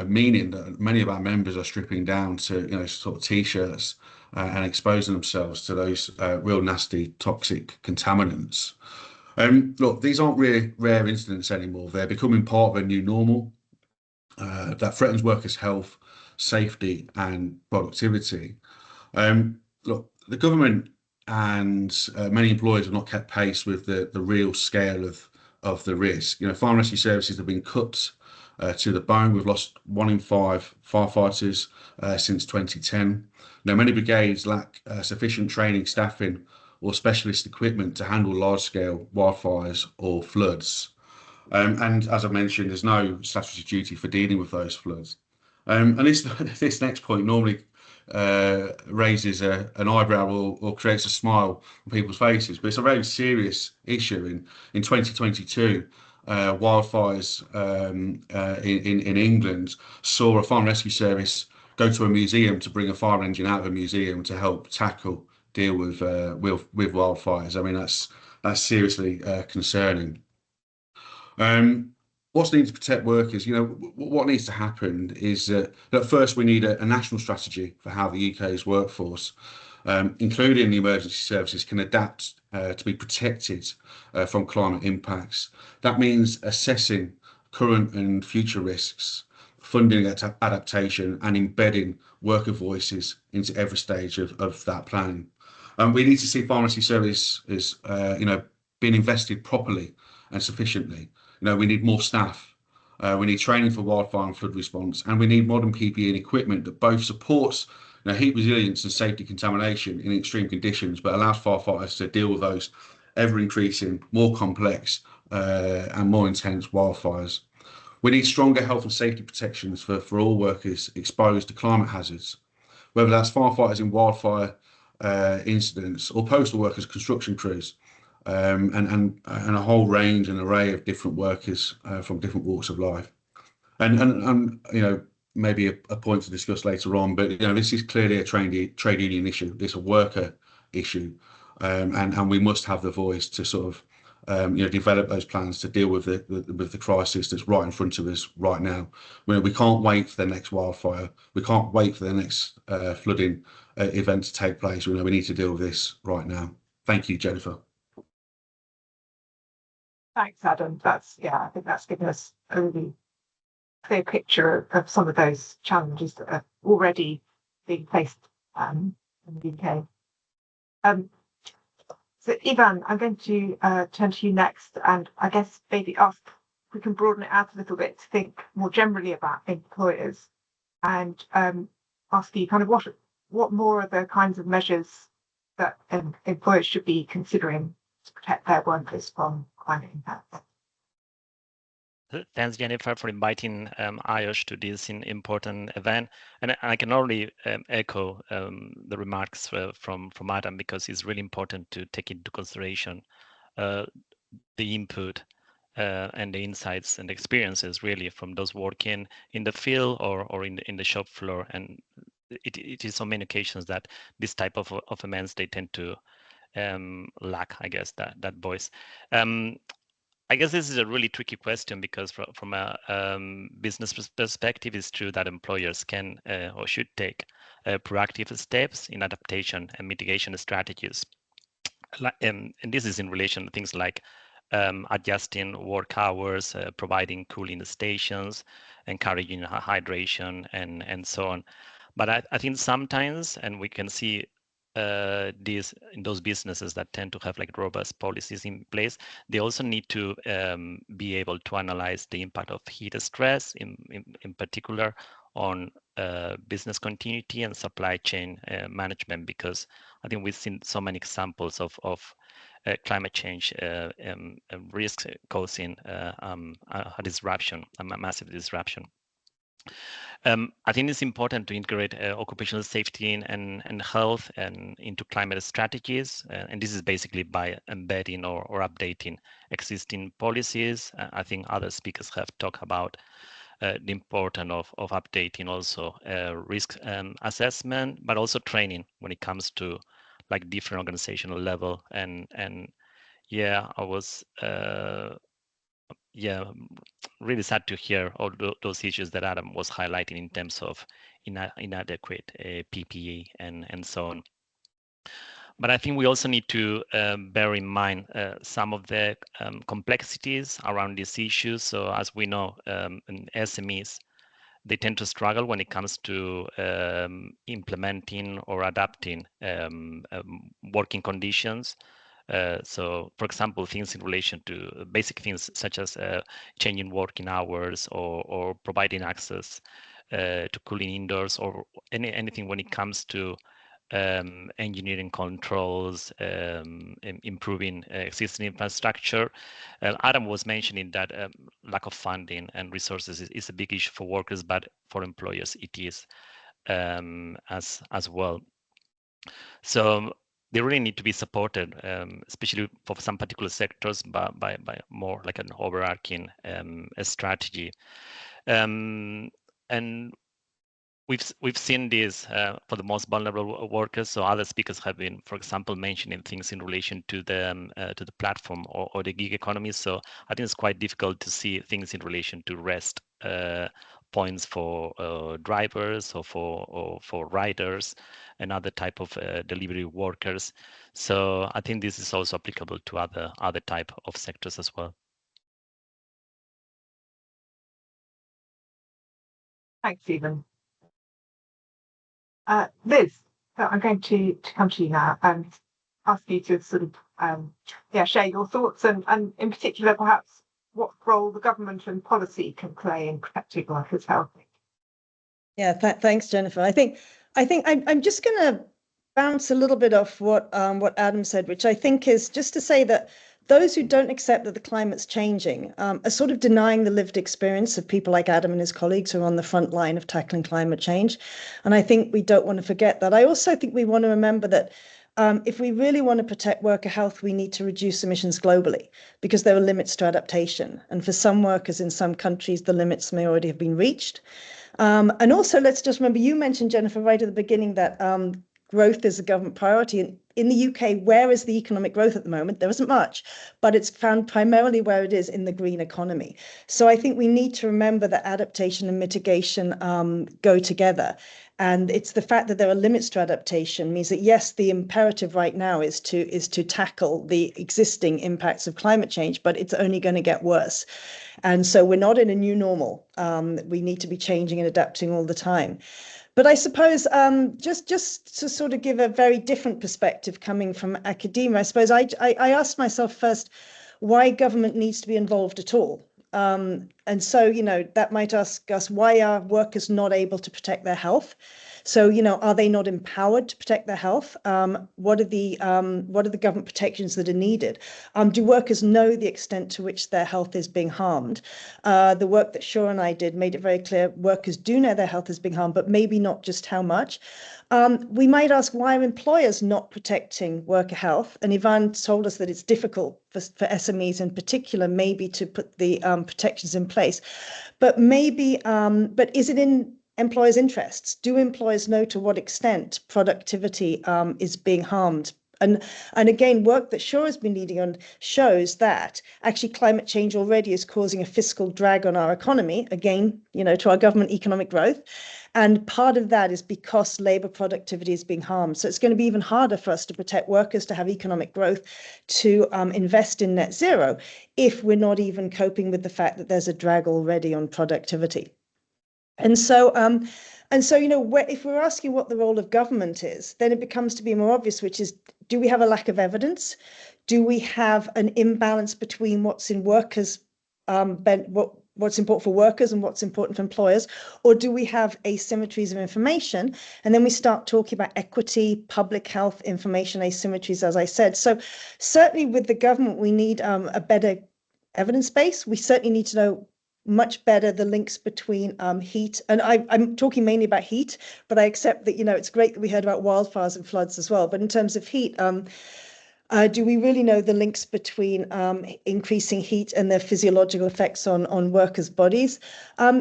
[SPEAKER 5] Meaning that many of our members are stripping down to sort of t-shirts and exposing themselves to those real nasty toxic contaminants. Look, these aren't rare incidents anymore. They're becoming part of a new normal that threatens workers' health, safety, and productivity. Look, the government and many employers have not kept pace with the real scale of the risk. Fire and rescue services have been cut to the bone. We've lost 1 in 5 firefighters since 2010. Many brigades lack sufficient training, staffing, or specialist equipment to handle large-scale wildfires or floods. And as I mentioned, there's no statutory duty for dealing with those floods. And this next point normally raises an eyebrow or creates a smile on people's faces, but it's a very serious issue. In 2022, wildfires in England saw a fire and rescue service go to a museum to bring a fire engine out of a museum to help deal with wildfires. I mean, that's seriously concerning. What's needed to protect workers? What needs to happen is that first we need a national strategy for how the UK's workforce, including the emergency services, can adapt to be protected from climate impacts. That means assessing current and future risks, funding adaptation, and embedding worker voices into every stage of that plan. We need to see fire and rescue services, being invested properly and sufficiently. We need more staff. We need training for wildfire and flood response, and we need modern PPE and equipment that both supports heat resilience and safety contamination in extreme conditions, but allows firefighters to deal with those ever-increasing, more complex and more intense wildfires. We need stronger health and safety protections for all workers exposed to climate hazards, whether that's firefighters in wildfire incidents or postal workers, construction crews, and a whole range and array of different workers from different walks of life. And maybe a point to discuss later on, but this is clearly a trade union issue. It's a worker issue, and we must have the voice to sort of develop those plans to deal with the crisis that's right in front of us right now. We can't wait for the next wildfire. We can't wait for the next flooding event to take place. We need to deal with this right now. Thank you, Jennifer.
[SPEAKER 1] Thanks, Adam. I think that's given us a really clear picture of some of those challenges that are already being faced in the UK. So Ivan, I'm going to turn to you next, and I guess maybe ask if we can broaden it out a little bit to think more generally about employers, and ask you kind of what more are the kinds of measures that employers should be considering to protect their workers from climate impacts.
[SPEAKER 6] Thanks, Jennifer, for inviting IOSH to this important event. And I can only echo the remarks from Adam, because it's really important to take into consideration the input and the insights and experiences really from those working in the field or in the shop floor. And it is on many occasions that this type of events, they tend to lack, I guess, that voice. I guess this is a really tricky question, because from a business perspective, it's true that employers can or should take proactive steps in adaptation and mitigation strategies. And this is in relation to things like adjusting work hours, providing cooling stations, encouraging hydration, and so on. But I think sometimes, and we can see these in those businesses that tend to have like robust policies in place, they also need to be able to analyze the impact of heat stress, in particular on business continuity and supply chain management, because I think we've seen so many examples of climate change risks causing a disruption, a massive disruption. I think it's important to integrate occupational safety and health and into climate strategies. And this is basically by embedding or updating existing policies. I think other speakers have talked about the importance of updating also risk assessment, but also training when it comes to like different organizational level. And yeah, I was really sad to hear all those issues that Adam was highlighting in terms of inadequate PPE and so on. But I think we also need to bear in mind some of the complexities around these issues. So as we know, in SMEs, they tend to struggle when it comes to implementing or adapting working conditions. So, for example, things in relation to basic things such as changing working hours or providing access to cooling indoors, or anything when it comes to engineering controls, improving existing infrastructure. Adam was mentioning that lack of funding and resources is a big issue for workers, but for employers it is as well. So they really need to be supported, especially for some particular sectors, by more like an overarching strategy. And we've seen this for the most vulnerable workers. So other speakers have been, for example, mentioning things in relation to the platform or the gig economy. So I think it's quite difficult to see things in relation to rest points for drivers or for riders and other type of delivery workers. So I think this is also applicable to other type of sectors as well.
[SPEAKER 1] Thanks, Stephen. Liz, so I'm going to come to you now and ask you to sort of share your thoughts and in particular perhaps what role the government and policy can play in protecting workers' health.
[SPEAKER 7] Yeah, thanks, Jennifer. I think I'm just going to bounce a little bit off what Adam said, which I think is just to say that those who don't accept that the climate's changing are sort of denying the lived experience of people like Adam and his colleagues who are on the front line of tackling climate change. And I think we don't want to forget that. I also think we want to remember that if we really want to protect worker health, we need to reduce emissions globally because there are limits to adaptation. And for some workers in some countries, the limits may already have been reached. And also, let's just remember, you mentioned, Jennifer, right at the beginning that growth is a government priority. And in the UK, where is the economic growth at the moment? There isn't much, but it's found primarily where it is in the green economy. So I think we need to remember that adaptation and mitigation go together. And it's the fact that there are limits to adaptation means that, yes, the imperative right now is to tackle the existing impacts of climate change, but it's only going to get worse. And so we're not in a new normal. We need to be changing and adapting all the time. But I suppose just to sort of give a very different perspective coming from academia, I suppose I asked myself first why government needs to be involved at all. And so, that might ask us, why are workers not able to protect their health? So, are they not empowered to protect their health? What are the government protections that are needed? Do workers know the extent to which their health is being harmed? The work that Shouro and I did made it very clear workers do know their health is being harmed, but maybe not just how much. We might ask, why are employers not protecting worker health? And Ivan told us that it's difficult for SMEs in particular, maybe to put the protections in place. But maybe, but is it in employers' interests? Do employers know to what extent productivity is being harmed? And again, work that Shouro has been leading on shows that actually climate change already is causing a fiscal drag on our economy, again, to our government economic growth. And part of that is because labour productivity is being harmed. So it's going to be even harder for us to protect workers, to have economic growth, to invest in net zero, if we're not even coping with the fact that there's a drag already on productivity. And so, you know, if we're asking what the role of government is, then it becomes to be more obvious, which is, do we have a lack of evidence? Do we have an imbalance between what's in workers, what's important for workers and what's important for employers? Or do we have asymmetries of information? And then we start talking about equity, public health, information asymmetries, as I said. So certainly with the government, we need a better evidence base. We certainly need to know much better the links between heat, and I'm talking mainly about heat, but I accept that, you know, it's great that we heard about wildfires and floods as well. But in terms of heat, do we really know the links between increasing heat and their physiological effects on workers' bodies?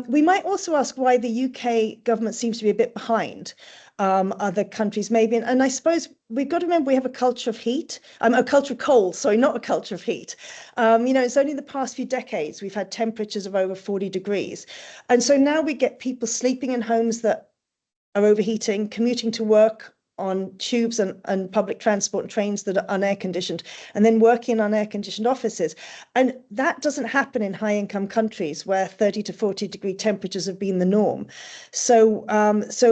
[SPEAKER 7] We might also ask why the UK government seems to be a bit behind other countries, maybe. And I suppose we've got to remember we have a culture of heat, a culture of cold, sorry, not a culture of heat. You know, it's only the past few decades we've had temperatures of over 40 degrees. And so now we get people sleeping in homes that are overheating, commuting to work on tubes and public transport and trains that are unair conditioned, and then working in unair conditioned offices. And that doesn't happen in high income countries where 30 to 40 degree temperatures have been the norm. So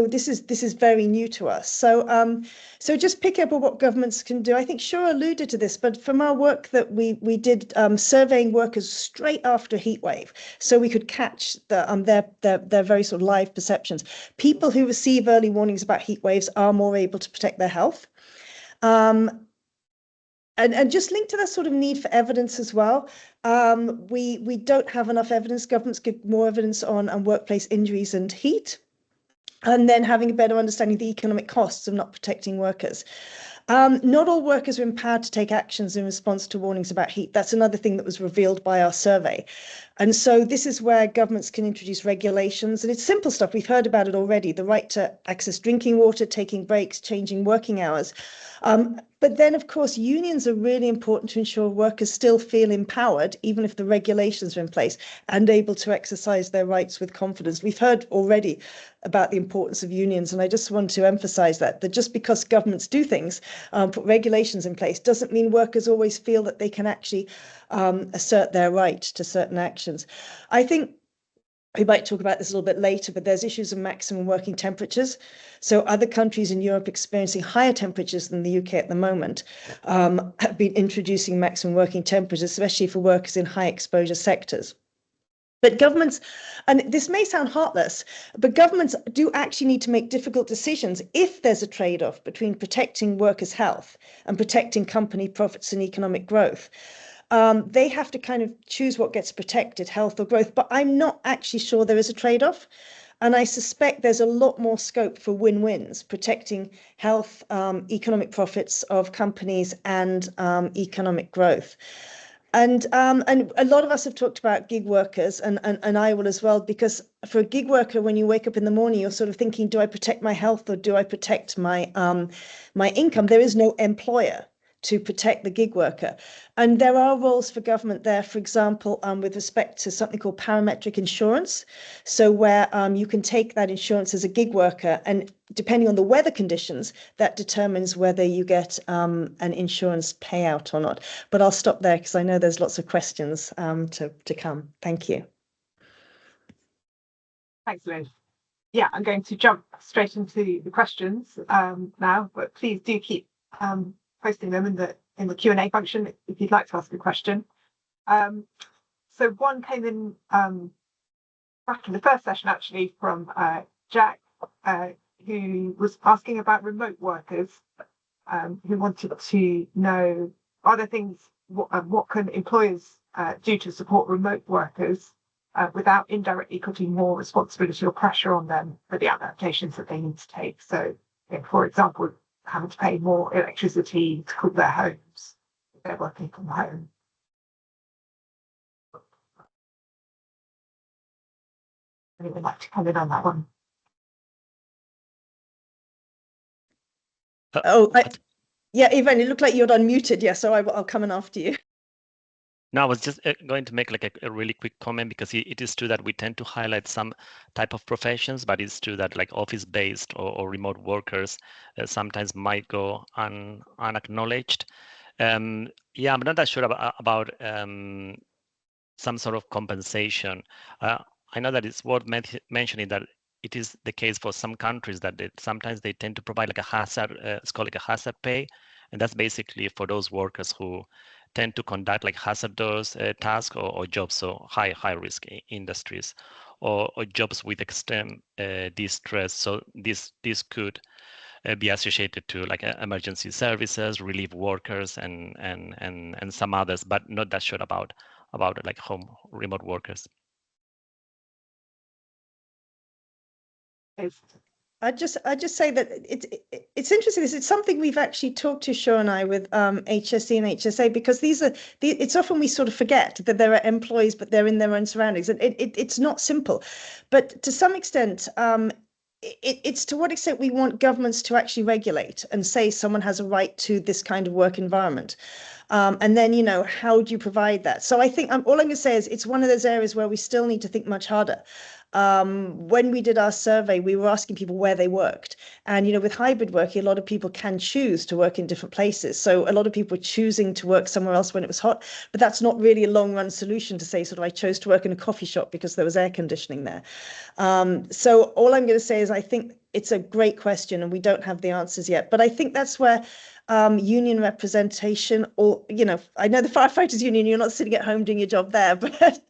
[SPEAKER 7] this is very new to us. So just pick up on what governments can do. I think Shouro alluded to this, but from our work that we did surveying workers straight after a heat wave, so we could catch their very sort of live perceptions. People who receive early warnings about heat waves are more able to protect their health. And just linked to that sort of need for evidence as well. We don't have enough evidence. Governments give more evidence on workplace injuries and heat, and then having a better understanding of the economic costs of not protecting workers. Not all workers are empowered to take actions in response to warnings about heat. That's another thing that was revealed by our survey. And so this is where governments can introduce regulations, and it's simple stuff. We've heard about it already, the right to access drinking water, taking breaks, changing working hours. But then, of course, unions are really important to ensure workers still feel empowered, even if the regulations are in place, and able to exercise their rights with confidence. We've heard already about the importance of unions, and I just want to emphasize that just because governments do things, put regulations in place, doesn't mean workers always feel that they can actually assert their right to certain actions. I think we might talk about this a little bit later, but there's issues of maximum working temperatures. So other countries in Europe experiencing higher temperatures than the UK at the moment have been introducing maximum working temperatures, especially for workers in high exposure sectors. But governments, and this may sound heartless, but governments do actually need to make difficult decisions if there's a trade-off between protecting workers' health and protecting company profits and economic growth. They have to kind of choose what gets protected, health or growth, but I'm not actually sure there is a trade-off. And I suspect there's a lot more scope for win-wins, protecting health, economic profits of companies and economic growth. And a lot of us have talked about gig workers, and I will as well, because for a gig worker, when you wake up in the morning, you're sort of thinking, do I protect my health or do I protect my income? There is no employer to protect the gig worker. And there are roles for government there, for example, with respect to something called parametric insurance. So where you can take that insurance as a gig worker, and depending on the weather conditions, that determines whether you get an insurance payout or not. But I'll stop there because I know there's lots of questions to come. Thank you.
[SPEAKER 1] Thanks, Liz. Yeah, I'm going to jump straight into the questions now, but please do keep posting them in the Q&A function if you'd like to ask a question. So one came in back in the first session, actually, from Jack, who was asking about remote workers, who wanted to know, are there things, what can employers do to support remote workers without indirectly putting more responsibility or pressure on them for the adaptations that they need to take? So, for example, having to pay more electricity to cool their homes if they're working from home. Anyone like to come in on that one?
[SPEAKER 7] Yeah, Ivan, it looked like you're unmuted. Yeah, so I'll come in after you.
[SPEAKER 6] No, I was just going to make like a really quick comment, because it is true that we tend to highlight some type of professions, but it's true that like office-based or remote workers sometimes might go unacknowledged. Yeah, I'm not that sure about some sort of compensation. I know that it's worth mentioning that it is the case for some countries that sometimes they tend to provide like a hazard, it's called like a hazard pay, and that's basically for those workers who tend to conduct like hazardous tasks or jobs, so high risk industries, or jobs with extreme distress. So this could be associated to like emergency services, relief workers, and some others, but not that sure about like remote workers.
[SPEAKER 7] I just say that it's interesting. It's something we've actually talked to Shouro and I with HSE and HSA, because it's often we sort of forget that there are employees, but they're in their own surroundings, and it's not simple. But to some extent, it's to what extent we want governments to actually regulate and say someone has a right to this kind of work environment. And then, how do you provide that? So I think all I'm going to say is it's one of those areas where we still need to think much harder. When we did our survey, we were asking people where they worked. And, with hybrid working, a lot of people can choose to work in different places. So a lot of people were choosing to work somewhere else when it was hot, but that's not really a long run solution to say, I chose to work in a coffee shop because there was air conditioning there. So all I'm going to say is I think it's a great question and we don't have the answers yet. But I think that's where union representation, or, I know the firefighters union, you're not sitting at home doing your job there, but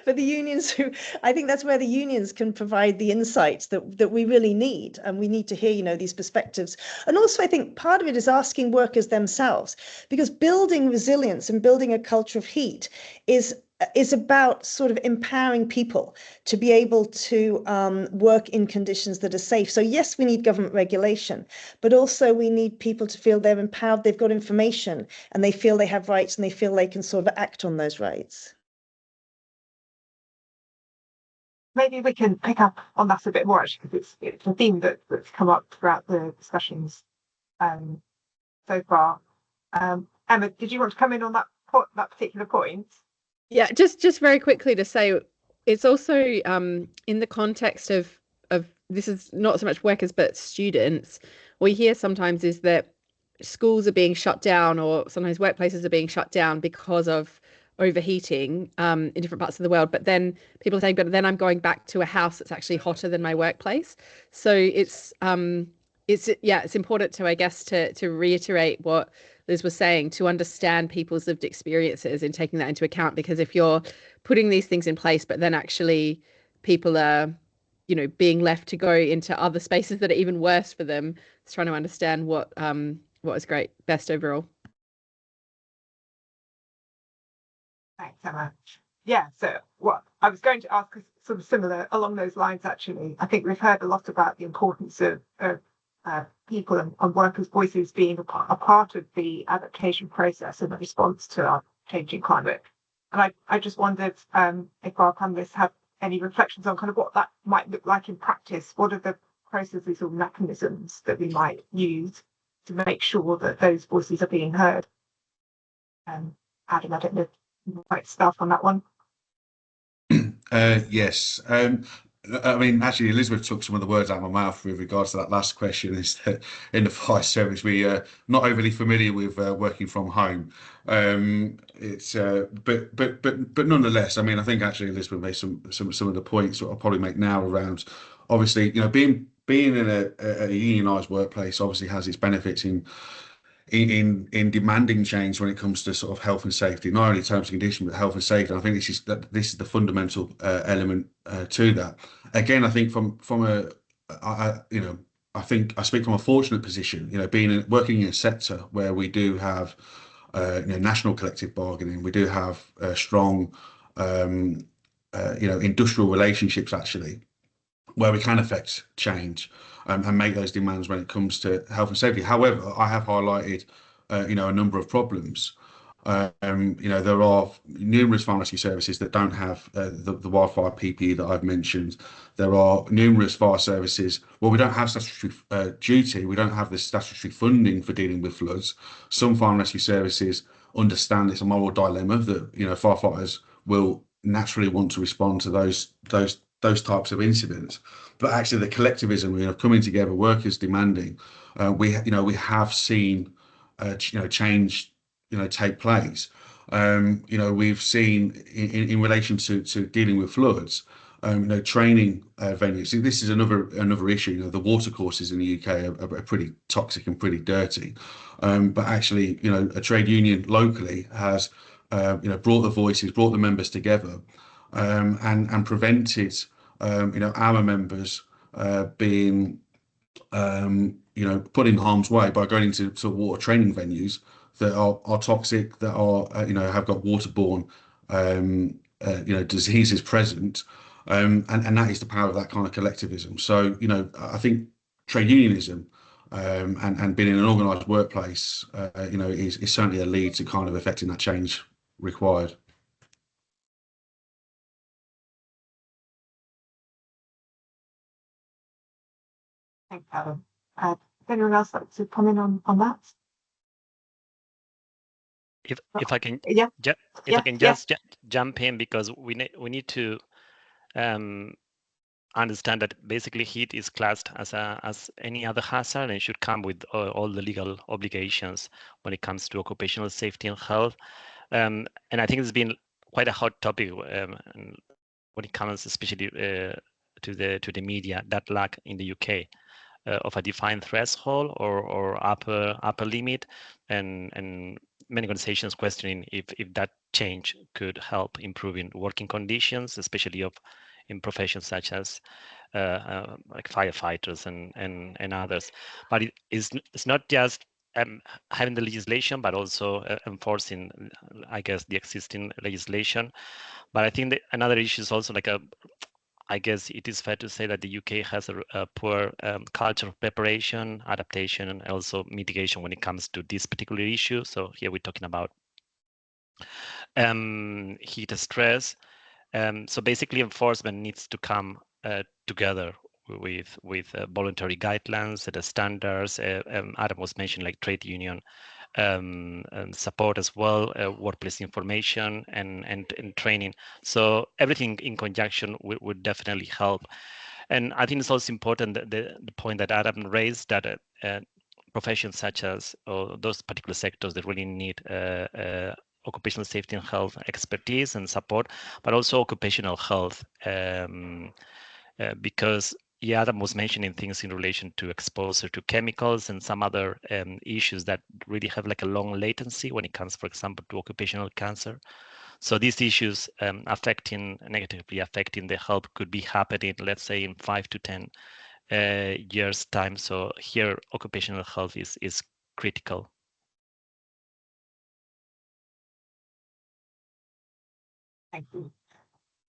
[SPEAKER 7] but the unions I think that's where the unions can provide the insights that we really need. And we need to hear, these perspectives. And also, I think part of it is asking workers themselves, because building resilience and building a culture of heat is about sort of empowering people to be able to work in conditions that are safe. So yes, we need government regulation, but also we need people to feel they're empowered, they've got information, and they feel they have rights, and they feel they can sort of act on those rights.
[SPEAKER 1] Maybe we can pick up on that a bit more, actually, because it's a theme that's come up throughout the discussions so far. Emma, did you want to come in on that particular point?
[SPEAKER 3] Yeah, just very quickly to say, it's also in the context of this is not so much workers but students. What we hear sometimes is that schools are being shut down, or sometimes workplaces are being shut down because of overheating in different parts of the world. But then people are saying, but then I'm going back to a house that's actually hotter than my workplace. So it's important to, I guess, to reiterate what Liz was saying, to understand people's lived experiences and taking that into account. Because if you're putting these things in place, but then actually people are, being left to go into other spaces that are even worse for them, it's trying to understand what is best overall.
[SPEAKER 1] Thanks, Emma. Yeah, so what I was going to ask is sort of similar along those lines, actually. I think we've heard a lot about the importance of people and workers' voices being a part of the adaptation process and the response to our changing climate. And I just wondered if our panelists have any reflections on kind of what that might look like in practice. What are the processes or mechanisms that we might use to make sure that those voices are being heard? Adam, I don't know, quite stuff on that one.
[SPEAKER 5] Yes. I mean, actually, Elizabeth took some of the words out of my mouth with regards to that last question. Is that in the fire service, we are not overly familiar with working from home. But nonetheless, I mean, I think actually Elizabeth made some of the points that I'll probably make now around, obviously, being in a unionised workplace obviously has its benefits in demanding change when it comes to sort of health and safety, not only terms and conditions, but health and safety. And I think this is the fundamental element to that. Again, I think I think I speak from a fortunate position, working in a sector where we do have, national collective bargaining, we do have strong, industrial relationships actually, where we can affect change and make those demands when it comes to health and safety. However, I have highlighted, a number of problems. There are numerous pharmacy services that don't have the wildfire PPE that I've mentioned. There are numerous fire services. Well, we don't have statutory duty. We don't have the statutory funding for dealing with floods. Some fire and rescue services understand it's a moral dilemma that firefighters will naturally want to respond to those types of incidents, but actually the collectivism, coming together, workers demanding, we have seen, change, take place. We've seen in relation to dealing with floods, training venues. This is another issue. The water courses in the UK are pretty toxic and pretty dirty. But actually, a trade union locally has, brought the voices, brought the members together, and prevented, our members being, put in harm's way by going into water training venues that are toxic, that are, have got waterborne, diseases present. And that is the power of that kind of collectivism. So, I think trade unionism, and being in an organised workplace, is certainly a lead to kind of affecting that change required.
[SPEAKER 1] Thanks, Adam. Does anyone else like to comment on that?
[SPEAKER 6] If I can,
[SPEAKER 1] Yeah.
[SPEAKER 6] I can just jump in, because we need to understand that basically heat is classed as any other hazard and should come with all the legal obligations when it comes to occupational safety and health. And I think it's been quite a hot topic when it comes especially to the media, that lack in the UK of a defined threshold or upper limit, and many organizations questioning if that change could help improving working conditions, especially in professions such as like firefighters and others. But it's not just having the legislation, but also enforcing, I guess, the existing legislation. But I think that another issue is also I guess it is fair to say that the UK has a poor culture of preparation, adaptation, and also mitigation when it comes to this particular issue. So here we're talking about heat stress. So basically, enforcement needs to come together with voluntary guidelines, set of standards. Adam was mentioning like trade union and support as well, workplace information and training. So everything in conjunction would definitely help. And I think it's also important that the point that Adam raised, that professions such as those particular sectors that really need occupational safety and health expertise and support, but also occupational health, because Adam was mentioning things in relation to exposure to chemicals and some other issues that really have like a long latency when it comes, for example, to occupational cancer. So these issues negatively affecting the health could be happening, let's say, in 5 to 10 years' time. So here, occupational health is critical.
[SPEAKER 1] Thank you.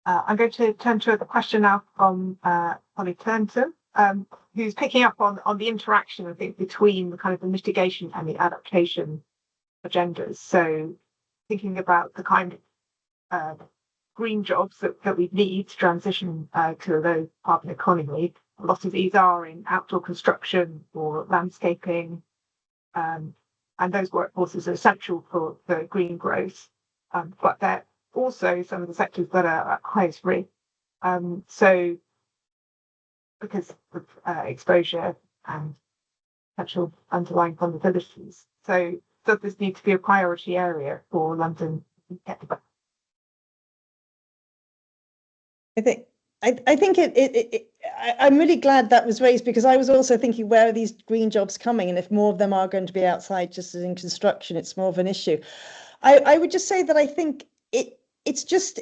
[SPEAKER 1] I'm going to turn to the question now from Holly Turnton, who's picking up on the interaction, I think, between the kind of the mitigation and the adaptation agendas. So thinking about the kind of green jobs that we need to transition to a low carbon economy. A lot of these are in outdoor construction or landscaping, and those workforces are essential for green growth, but they're also some of the sectors that are at highest risk. So because of exposure and potential underlying vulnerabilities. So does this need to be a priority area for London?
[SPEAKER 7] I think I'm really glad that was raised, because I was also thinking, where are these green jobs coming? And if more of them are going to be outside, just as in construction, it's more of an issue. I would just say that I think it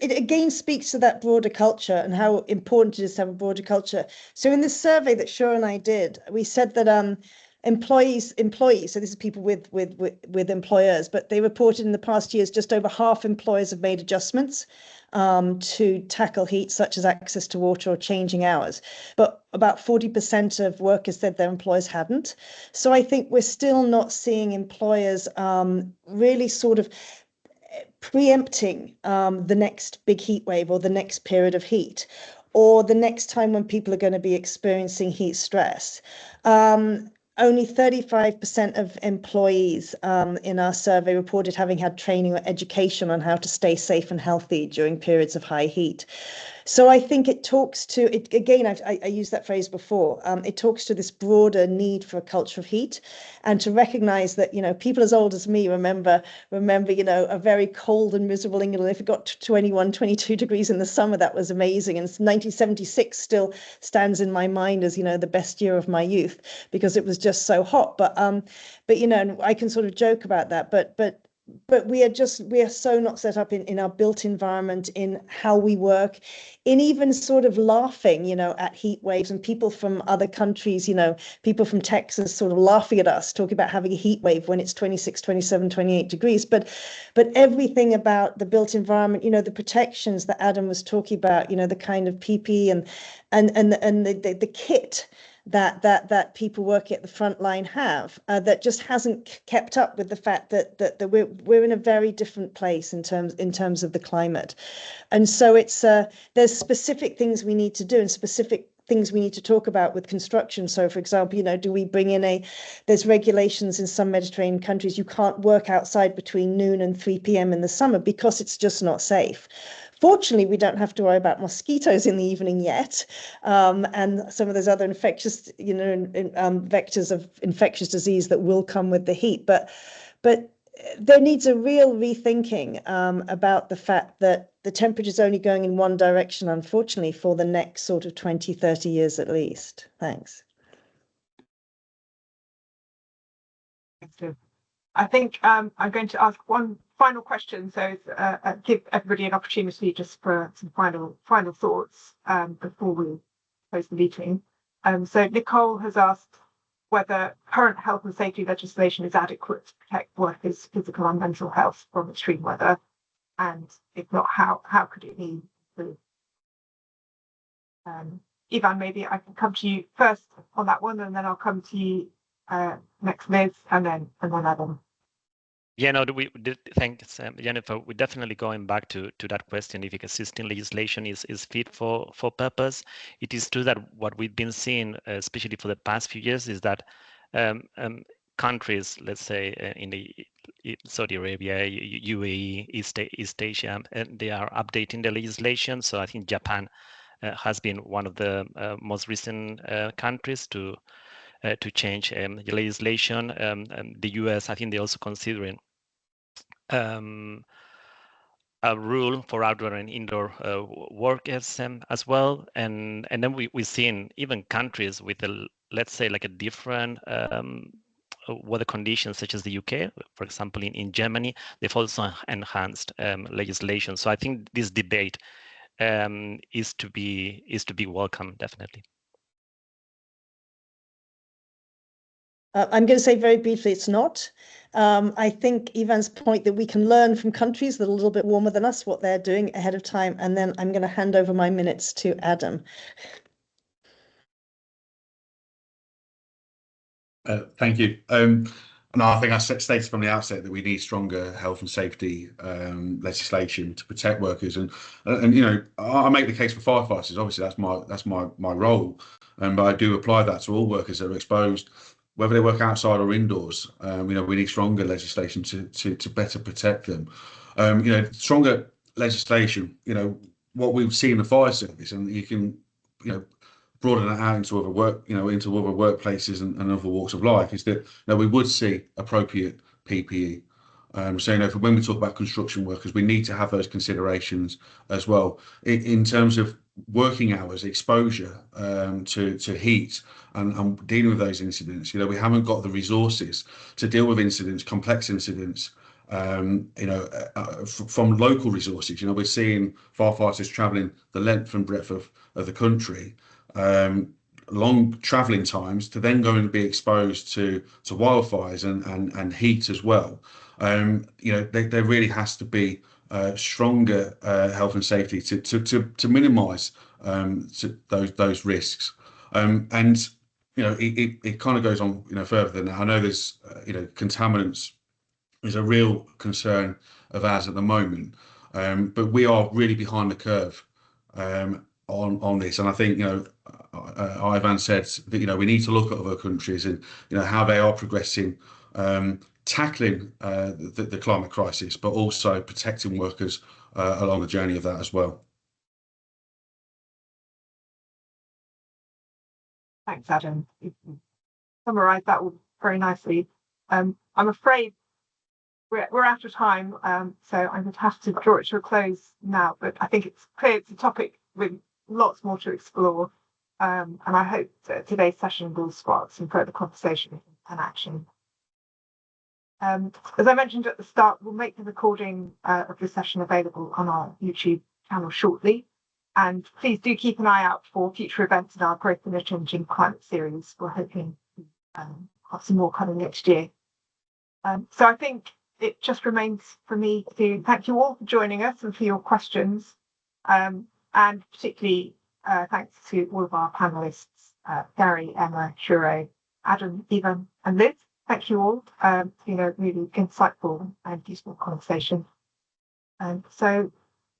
[SPEAKER 7] again speaks to that broader culture and how important it is to have a broader culture. So in this survey that Shouro and I did, we said that employees, so this is people with employers, but they reported in the past years just over half employers have made adjustments to tackle heat, such as access to water or changing hours. But about 40% of workers said their employers hadn't. So I think we're still not seeing employers really sort of preempting the next big heat wave or the next period of heat, or the next time when people are going to be experiencing heat stress. Only 35% of employees in our survey reported having had training or education on how to stay safe and healthy during periods of high heat. So I think it talks to it again. I used that phrase before. It talks to this broader need for a culture of heat, and to recognise that people as old as me remember a very cold and miserable England. If it got to 21, 22 degrees in the summer, that was amazing. And 1976 still stands in my mind as the best year of my youth, because it was just so hot. But I can sort of joke about that. But we are so not set up in our built environment, in how we work, in even sort of laughing, at heat waves, and people from other countries, people from Texas sort of laughing at us, talking about having a heat wave when it's 26, 27, 28 degrees. But everything about the built environment, the protections that Adam was talking about, the kind of PPE and the kit that people working at the front line have, that just hasn't kept up with the fact that we're in a very different place in terms of the climate. And so it's there's specific things we need to do, and specific things we need to talk about with construction. So, for example, do we bring in there's regulations in some Mediterranean countries, you can't work outside between noon and 3 p.m. in the summer because it's just not safe. Fortunately, we don't have to worry about mosquitoes in the evening yet, and some of those other infectious, vectors of infectious disease that will come with the heat. But there needs a real rethinking about the fact that the temperature is only going in one direction, unfortunately, for the next sort of 20, 30 years at least. Thanks.
[SPEAKER 1] I think I'm going to ask one final question, so give everybody an opportunity just for some final thoughts before we close the meeting. So Nicole has asked whether current health and safety legislation is adequate to protect workers' physical and mental health from extreme weather, and if not, how could it be improved? Ivan, maybe I can come to you first on that one, and then I'll come to you next, Liz, and then Adam.
[SPEAKER 6] Yeah, no, thanks, Jennifer. We're definitely going back to that question, if existing legislation is fit for purpose. It is true that what we've been seeing, especially for the past few years, is that countries, let's say in Saudi Arabia, UAE, East Asia, and they are updating the legislation. So I think Japan has been one of the most recent countries to change the legislation. The US, I think they're also considering a rule for outdoor and indoor workers as well. And then we've seen even countries with let's say like a different weather conditions, such as the UK, for example, in Germany, they've also enhanced legislation. So I think this debate is to be welcome, definitely.
[SPEAKER 7] I'm going to say very briefly, it's not. I think Ivan's point that we can learn from countries that are a little bit warmer than us, what they're doing ahead of time. And then I'm going to hand over my minutes to Adam.
[SPEAKER 5] Thank you. And I think I stated from the outset that we need stronger health and safety legislation to protect workers. And I make the case for firefighters. Obviously, that's my role, but I do apply that to all workers that are exposed, whether they work outside or indoors. We need stronger legislation to better protect them. Stronger legislation. What we've seen in the fire service, and you can broaden that out into other into other workplaces and other walks of life, is that we would see appropriate PPE. So for when we talk about construction workers, we need to have those considerations as well in terms of working hours, exposure to heat, and dealing with those incidents. We haven't got the resources to deal with incidents, complex incidents, from local resources. We're seeing firefighters travelling the length and breadth of the country, long travelling times, to then go and be exposed to wildfires and heat as well. There really has to be stronger health and safety to minimise those risks. It kind of goes on further than that. I know there's contaminants is a real concern of ours at the moment, but we are really behind the curve on this. And I think Ivan said that we need to look at other countries and how they are progressing, tackling the climate crisis, but also protecting workers along the journey of that as well.
[SPEAKER 1] Thanks, Adam. You summarised that all very nicely. I'm afraid we're out of time, so I'm going to have to draw it to a close now. But I think it's clear it's a topic with lots more to explore, and I hope that today's session will spark some further conversation and action. As I mentioned at the start, we'll make the recording of the session available on our YouTube channel shortly. And please do keep an eye out for future events in our Growth in a Changing Climate series. We're hoping to have some more coming next year. So I think it just remains for me to thank you all for joining us and for your questions. And particularly thanks to all of our panelists, Gary, Emma, Shouro, Adam, Ivan, and Liz. Thank you all. It's been a really insightful and useful conversation. So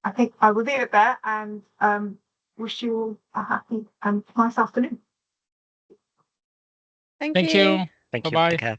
[SPEAKER 1] I think I will leave it there and wish you all a happy and nice afternoon.
[SPEAKER 3] Thank
[SPEAKER 4] Thank
[SPEAKER 3] you.
[SPEAKER 4] you.
[SPEAKER 6] Thank you.
[SPEAKER 4] Bye-bye.
[SPEAKER 6] Take care.